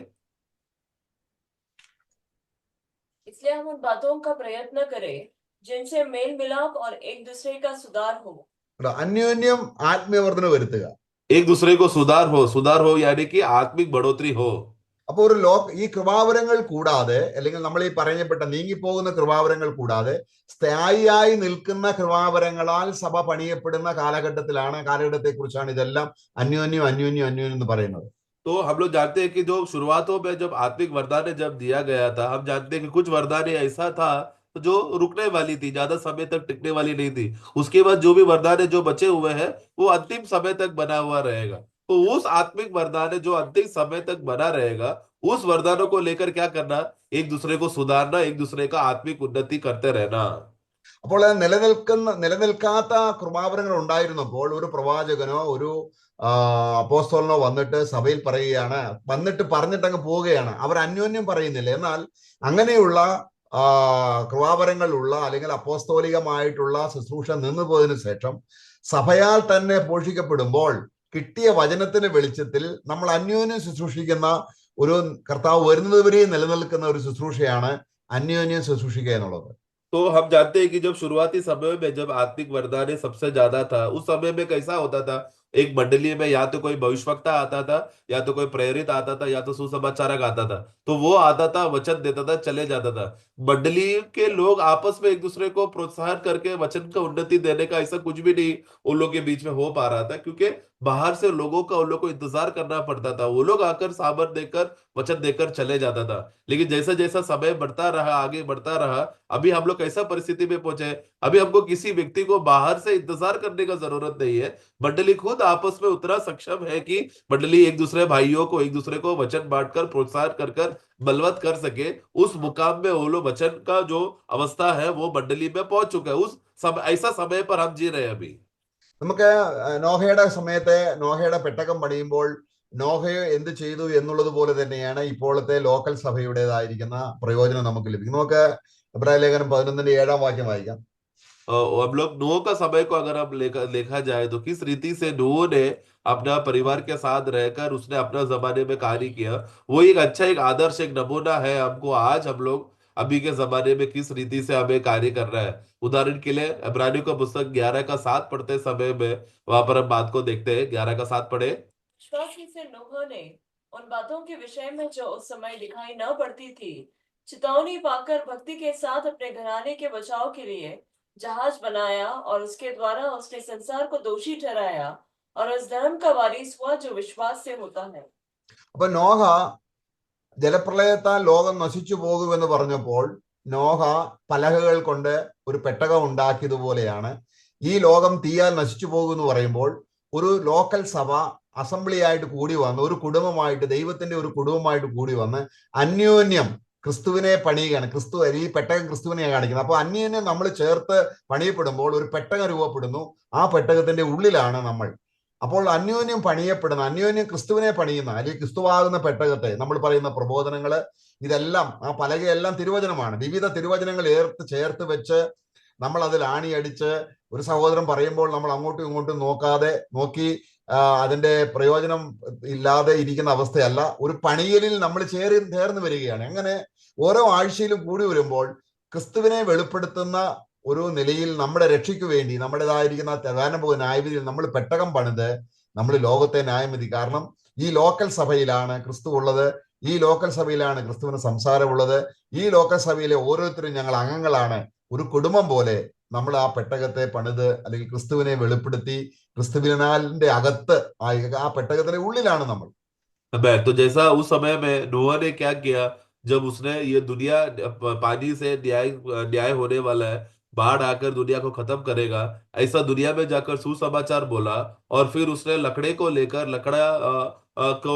इसलिए हम उन बातों का प्रयत्न करें जिनसे मेल मिलाप और एक दूसरे का सुधार हो। അന്യോന്യം ആത്മീയവർദ്ധന വരുത്തുക. एक दूसरे को सुधार हो यानी कि आत्मिक बढ़ोतरी हो। അപ്പൊ ഈ കൃപാവരങ്ങൾ കൂടാതെ, അല്ലെങ്കിൽ നമ്മൾ ഈ പറയപ്പെട്ട നീങ്ങിപ്പോകുന്ന കൃപാവരങ്ങൾ കൂടാതെ സ്ഥായിയായി നിൽക്കുന്ന കൃപാവരങ്ങളാൽ സഭ പണിയപ്പെടുന്ന കാലഘട്ടത്തെ കുറിച്ചാണ് ഇതെല്ലാം അന്യോന്യം എന്ന് പറയുന്നത്. तो हम लोग जानते हैं कि जो शुरुआतों में जब आत्मिक वरदान जब दिया गया था, हम जानते हैं कि कुछ वरदान ऐसा था जो रुकने वाली थी, ज्यादा समय तक टिकने वाली नहीं थी। उसके बाद जो भी वरदान जो बचे हुए हैं वो अंतिम समय तक बना हुआ रहेगा। तो उस आत्मिक वरदान जो अंतिम समय तक बना रहेगा, उस वरदानों को लेकर क्या करना, एक दूसरे को सुधारना, एक दूसरे का आत्मिक उन्नति करते रहना। അപ്പോൾ നിലനിൽക്കാത്ത കൃപാവരങ്ങൾ ഉണ്ടായിരുന്നപ്പോൾ ഒരു പ്രവാചകനോ ഒരു അപ്പോസ്തലനോ വന്നിട്ട് സഭയിൽ പറയുകയാണ്, പറഞ്ഞിട്ടങ്ങ് പോവുകയാണ്. അവർ അന്യോന്യം പറയുന്നില്ല. എന്നാൽ അങ്ങനെയുള്ള കൃപാവരങ്ങളുള്ള അല്ലെങ്കിൽ അപ്പോസ്തോലികമായിട്ടുള്ള ശുശ്രൂഷ നിന്നുപോയതിനു ശേഷം സഭയാൽ തന്നെ പോഷിക്കപ്പെടുമ്പോൾ കിട്ടിയ വചനത്തിന്റെ വെളിച്ചത്തിൽ നമ്മൾ അന്യോന്യം ശുശ്രൂഷിക്കുന്ന ഒരു കർത്താവ് വരുന്നതുവരെയും നിലനിൽക്കുന്ന ഒരു ശുശ്രൂഷയാണ് അന്യോന്യം ശുശ്രൂഷിക്കുക എന്നുള്ളത്. तो हम जानते हैं कि जब शुरुआती समय में जब आत्मिक वरदान सबसे ज्यादा था, उस समय में कैसा होता था, एक मंडली में या तो कोई भविष्यवक्ता आता था, या तो कोई प्रेरित आता था, या तो सुसमाचारक आता था। तो वो आता था, वचन देता था, चले जाता था। मंडली के लोग आपस में एक दूसरे को प्रोत्साहन करके वचन का उन्नति देने का ऐसा कुछ भी नहीं उन लोग के बीच में हो पा रहा था, क्योंकि बाहर से लोगों का उन लोग को इंतजार करना पड़ता था। वो लोग आकर सामर्थ देकर वचन देकर चले जाता था। लेकिन जैसा जैसा समय बढ़ता रहा, आगे बढ़ता रहा, अभी हम लोग कैसा परिस्थिति में पहुंचे, अभी हमको किसी व्यक्ति को बाहर से इंतजार करने का जरूरत नहीं है। मंडली खुद आपस में उतना सक्षम है कि मंडली एक दूसरे भाइयों को, एक दूसरे को वचन बांटकर प्रोत्साहन कर बलवत कर सके। उस मुकाम में वो लोग वचन का जो अवस्था है वो मंडली में पहुंच चुका है। ऐसा समय पर हम जी रहे हैं अभी। നമുക്ക് നോഹയുടെ സമയത്തെ നോഹയുടെ പെട്ടകം പണിയുമ്പോൾ നോഹയെ എന്ത് ചെയ്തു എന്നുള്ളത് പോലെ തന്നെയാണ് ഇപ്പോഴത്തെ ലോക്കൽ സഭയുടേതായിരിക്കുന്ന പ്രയോജനം നമുക്ക് ലഭിക്കും. നമുക്ക് എബ്രായ ലേഖനം 11:7 വാക്യം വായിക്കാം. हम लोग नूह का समय को अगर हम देखा जाए तो किस रीति से नूह ने अपना परिवार के साथ रहकर उसने अपना जमाने में कार्य किया, वो एक अच्छा एक आदर्श एक नमूना है हमको। आज हम लोग अभी के जमाने में किस रीति से हमें कार्य कर रहा है। उदाहरण के लिए इब्रानियों का पुस्तक 11 का 7 पढ़ते समय में वहां पर हम बात को देखते हैं। 11 का 7 पढ़े। विश्वासी से नूह ने उन बातों के विषय में जो उस समय दिखाई न पड़ती थी चेतावनी पाकर भक्ति के साथ अपने घराने के बचाव के लिए जहाज बनाया, और उसके द्वारा उसने संसार को दोषी ठहराया और उस धर्म का वारिस हुआ जो विश्वास से होता है। അപ്പൊ നോഹ ജലപ്രളയത്താൽ ലോകം നശിച്ചു പോകുമെന്ന് പറഞ്ഞപ്പോൾ നോഹ പലകകൾ കൊണ്ട് ഒരു പെട്ടകം ഉണ്ടാക്കിയതുപോലെയാണ് ഈ ലോകം തീയാൽ നശിച്ചു പോകുമെന്ന് പറയുമ്പോൾ ഒരു ലോക്കൽ സഭ അസംബ്ലി ആയിട്ട് കൂടി വന്ന് ഒരു കുടുംബമായിട്ട്, ദൈവത്തിന്റെ ഒരു കുടുംബമായിട്ട് കൂടി വന്ന് അന്യോന്യം ക്രിസ്തുവിനെ പണിയുകയാണ്. ഈ പെട്ടകം ക്രിസ്തുവിനെ കാണിക്കുന്നത്. അപ്പൊ അന്യോന്യം നമ്മൾ ചേർത്ത് പണിയപ്പെടുമ്പോൾ ഒരു പെട്ടകം രൂപപ്പെടുന്നു. ആ പെട്ടകത്തിന്റെ ഉള്ളിലാണ് നമ്മൾ. അപ്പോൾ അന്യോന്യം പണിയപ്പെടുന്ന, അന്യോന്യം ക്രിസ്തുവിനെ പണിയുന്ന അല്ലെങ്കിൽ ക്രിസ്തുവാകുന്ന പെട്ടകത്തെ നമ്മൾ പറയുന്ന പ്രബോധനങ്ങള്, ഇതെല്ലാം ആ പലകയെല്ലാം തിരുവചനമാണ്. വിവിധ തിരുവചനങ്ങൾ ചേർത്ത് വെച്ച് നമ്മൾ അതിൽ ആണിയടിച്ച് ഒരു സഹോദരൻ പറയുമ്പോൾ നമ്മൾ അങ്ങോട്ടും ഇങ്ങോട്ടും നോക്കി അതിന്റെ പ്രയോജനം ഇല്ലാതെ ഇരിക്കുന്ന അവസ്ഥയല്ല. ഒരു പണിയലിൽ നമ്മൾ ചേർന്ന് വരികയാണ്. അങ്ങനെ ഓരോ ആഴ്ചയിലും കൂടി വരുമ്പോൾ ക്രിസ്തുവിനെ വെളിപ്പെടുത്തുന്ന ഒരു നിലയിൽ നമ്മുടെ രക്ഷയ്ക്ക് വേണ്ടി നമ്മുടേതായിരിക്കുന്ന വരാൻ പോകുന്ന ന്യായവിധിയിൽ നമ്മൾ പെട്ടകം പണിത് നമ്മൾ ലോകത്തെ ന്യായവിധി. കാരണം ഈ ലോക്കൽ സഭയിലാണ് ക്രിസ്തു ഉള്ളത്, ഈ ലോക്കൽ സഭയിലാണ് ക്രിസ്തുവിന് സംസാരമുള്ളത്, ഈ ലോക്കൽ സഭയിലെ ഓരോരുത്തരും ഞങ്ങൾ അംഗങ്ങളാണ്. ഒരു കുടുംബം പോലെ നമ്മൾ ആ പെട്ടകത്തെ പണിത് അല്ലെങ്കിൽ ക്രിസ്തുവിനെ വെളിപ്പെടുത്തി ക്രിസ്തുവിനാലിന്റെ അകത്ത് ആ പെട്ടകത്തിന്റെ ഉള്ളിലാണ് നമ്മൾ. मैं तो जैसा उस समय में नोआ ने क्या किया, जब उसने ये दुनिया पानी से न्याय न्याय होने वाला है, बाढ़ आकर दुनिया को खत्म करेगा, ऐसा दुनिया में जाकर सुसमाचार बोला। और फिर उसने लकड़ा को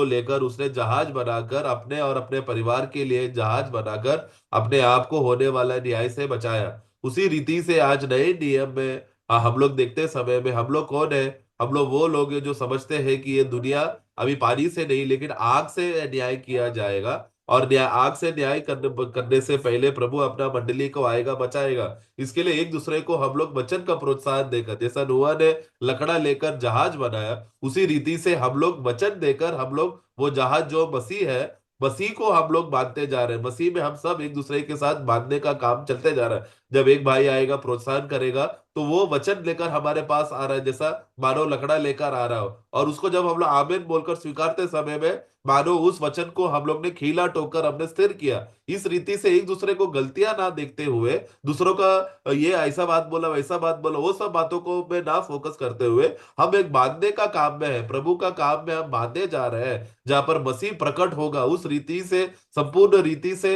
लेकर उसने जहाज बनाकर अपने और अपने परिवार के लिए जहाज बनाकर अपने आप को होने वाला न्याय से बचाया। उसी रीति से आज नए नियम में हम लोग देखते समय में हम लोग कौन है? हम लोग वो लोग हैं जो समझते हैं कि ये दुनिया अभी पानी से नहीं लेकिन आग से न्याय किया जाएगा। और आग से न्याय करने से पहले प्रभु अपना मंडली को आएगा, बचाएगा। इसके लिए एक दूसरे को हम लोग वचन का प्रोत्साहन देकर, जैसा नोआ ने लकड़ा लेकर जहाज बनाया, उसी रीति से हम लोग वचन देकर हम लोग वो जहाज जो मसीह है, मसीह को हम लोग बांधते जा रहे हैं। मसीह में हम सब एक दूसरे के साथ बांधने का काम चलते जा रहा है। जब एक भाई आएगा प्रोत्साहन करेगा तो वो वचन लेकर हमारे पास आ रहा है, जैसा मानो लकड़ा लेकर आ रहा हो। और उसको जब हम लोग आमीन बोलकर स्वीकारते समय में मानो उस वचन को हम लोग ने खीला ठोकर हमने स्थिर किया। इस रीति से एक दूसरे को गलतियां ना देखते हुए, दूसरों का ये ऐसा बात बोला वैसा बात बोला वो सब बातों को में ना फोकस करते हुए हम एक बांधने का काम में है, प्रभु का काम में हम बांधे जा रहे हैं। जहां पर मसीह प्रकट होगा उस रीति से, संपूर्ण रीति से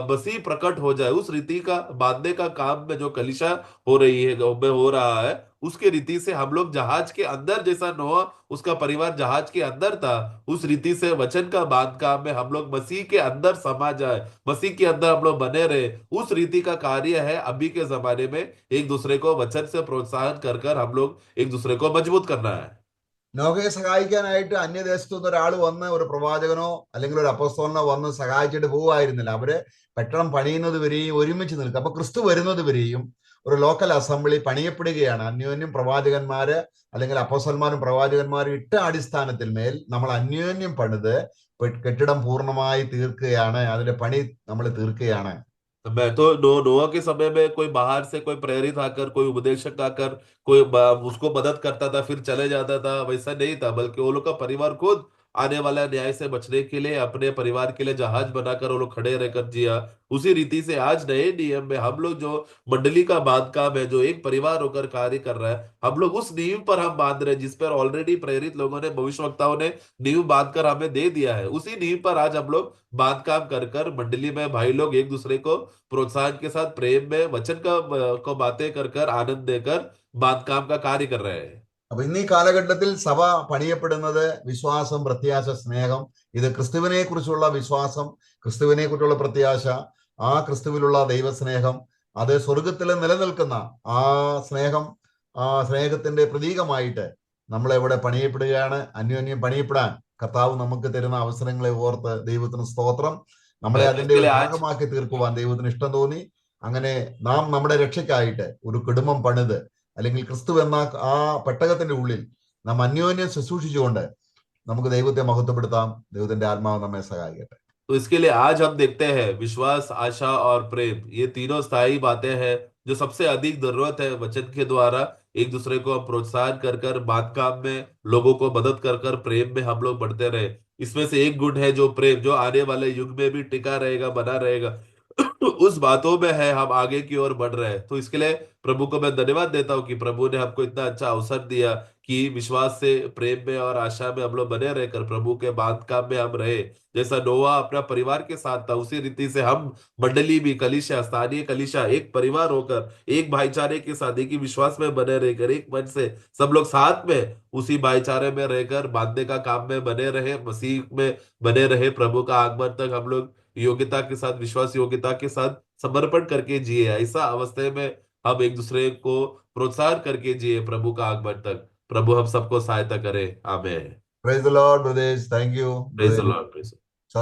मसीह प्रकट हो जाए, उस रीति का बांधने का काम में जो कलीसिया हो रही है, में हो रहा है, उसके रीति से हम लोग जहाज के अंदर, जैसा नोआ उसका परिवार जहाज के अंदर था, उस रीति से वचन का बांध काम में हम लोग मसीह के अंदर समा जाए, मसीह के अंदर हम लोग बने रहे। उस रीति का कार्य है अभी के जमाने में, एक दूसरे को वचन से प्रोत्साहन कर कर हम लोग एक दूसरे को मजबूत करना है। നോഹയെ സഹായിക്കാനായിട്ട് അന്യദേശത്തു നിന്ന് ഒരാൾ വന്ന് ഒരു പ്രവാചകനോ അല്ലെങ്കിൽ ഒരു അപ്പോസ്തലനോ വന്ന് സഹായിച്ചിട്ട് പോവായിരുന്നില്ല. അവര് പെട്ടണം പണിയുന്നത് വരെയും ഒരുമിച്ച് നിൽക്കും. അപ്പൊ ക്രിസ്തു വരുന്നത് വരെയും ഒരു ലോക്കൽ അസംബ്ലി പണിയപ്പെടുകയാണ്. അന്യോന്യം പ്രവാചകന്മാര് അല്ലെങ്കിൽ അപ്പോസ്തലന്മാരും പ്രവാചകന്മാരും ഇട്ട അടിസ്ഥാനത്തിൽ മേൽ നമ്മൾ അന്യോന്യം പണിത് കെട്ടിടം പൂർണ്ണമായി തീർക്കുകയാണ്, അതിന്റെ പണി നമ്മൾ തീർക്കുകയാണ്. मैं तो नोआ के समय में कोई बाहर से कोई प्रेरित आकर, कोई उपदेशक आकर उसको मदद करता था फिर चले जाता था, वैसा नहीं था। बल्कि वो लोग का परिवार खुद आने वाला न्याय से बचने के लिए अपने परिवार के लिए जहाज बनाकर वो लोग खड़े रहकर जिया। उसी रीति से आज नए नियम में हम लोग जो मंडली का बांध काम है, जो एक परिवार होकर कार्य कर रहा है, हम लोग उस नींव पर हम बांध रहे हैं जिस पर ऑलरेडी प्रेरित लोगों ने, भविष्यवक्ताओं ने नींव बांध कर हमें दे दिया है। उसी नींव पर आज हम लोग बांध काम कर कर मंडली में भाई लोग एक दूसरे को प्रोत्साहन के साथ प्रेम में वचन को बातें कर कर आनंद देकर बांधकाम का कार्य कर रहे हैं। അപ്പൊ ഇന്ന് ഈ കാലഘട്ടത്തിൽ സഭ പണിയപ്പെടുന്നത് വിശ്വാസം, പ്രത്യാശ, സ്നേഹം, ഇത് ക്രിസ്തുവിനെ കുറിച്ചുള്ള വിശ്വാസം, ക്രിസ്തുവിനെ കുറിച്ചുള്ള പ്രത്യാശ, ആ ക്രിസ്തുവിലുള്ള ദൈവസ്നേഹം, അത് സ്വർഗത്തിൽ നിലനിൽക്കുന്ന ആ സ്നേഹം, ആ സ്നേഹത്തിന്റെ പ്രതീകമായിട്ട് നമ്മളെവിടെ പണിയപ്പെടുകയാണ്. അന്യോന്യം പണിയപ്പെടാൻ കർത്താവ് നമുക്ക് തരുന്ന അവസരങ്ങളെ ഓർത്ത് ദൈവത്തിന് സ്തോത്രം. നമ്മളെ അതിന്റെ ഒരു ഭാഗമാക്കി തീർക്കുവാൻ ദൈവത്തിന് ഇഷ്ടം തോന്നി. അങ്ങനെ നാം നമ്മുടെ രക്ഷയ്ക്കായിട്ട് ഒരു കുടുംബം പണിത് അല്ലെങ്കിൽ ക്രിസ്തു എന്ന ആ പെട്ടകത്തിന്റെ ഉള്ളിൽ നാം അന്യോന്യം ശുശ്രൂഷിച്ചുകൊണ്ട് നമുക്ക് ദൈവത്തെ മഹത്വപ്പെടുത്താം. ദൈവത്തിന്റെ ആത്മാവ് നമ്മെ സഹായിക്കട്ടെ. तो इसके लिए आज हम देखते हैं विश्वास, आशा और प्रेम, ये तीनों स्थायी बातें हैं जो सबसे अधिक जरूरत है। वचन के द्वारा एक दूसरे को हम प्रोत्साहन कर कर, बात काम में लोगों को मदद कर कर प्रेम में हम लोग बढ़ते रहे। इसमें से एक गुण है जो प्रेम, जो आने वाले युग में भी टिका रहेगा, बना रहेगा। उस बातों में है हम आगे की ओर बढ़ रहे हैं। तो इसके लिए प्रभु को मैं धन्यवाद देता हूँ कि प्रभु ने हमको इतना अच्छा अवसर दिया कि विश्वास से, प्रेम में और आशा में हम लोग बने रहकर प्रभु के बांध काम में हम रहे। जैसा नोआ अपना परिवार के साथ था, उसी रीति से हम मंडली भी, कलीसिया, स्थानीय कलीसिया, एक परिवार होकर, एक भाईचारे के साथ, एक ही विश्वास में बने रहकर, एक मन से सब लोग साथ में उसी भाईचारे में रहकर बांधने का काम में बने रहे, मसीह में बने रहे। प्रभु का आगमन तक हम लोग योग्यता के साथ, विश्वास योग्यता के साथ समर्पण करके जिए। ऐसा अवस्था में हम एक दूसरे को प्रोत्साहन करके जिए प्रभु का आगमन तक। प्रभु हम सबको सहायता करे। आमेन। Praise the Lord, brothers. Thank you. Praise the Lord.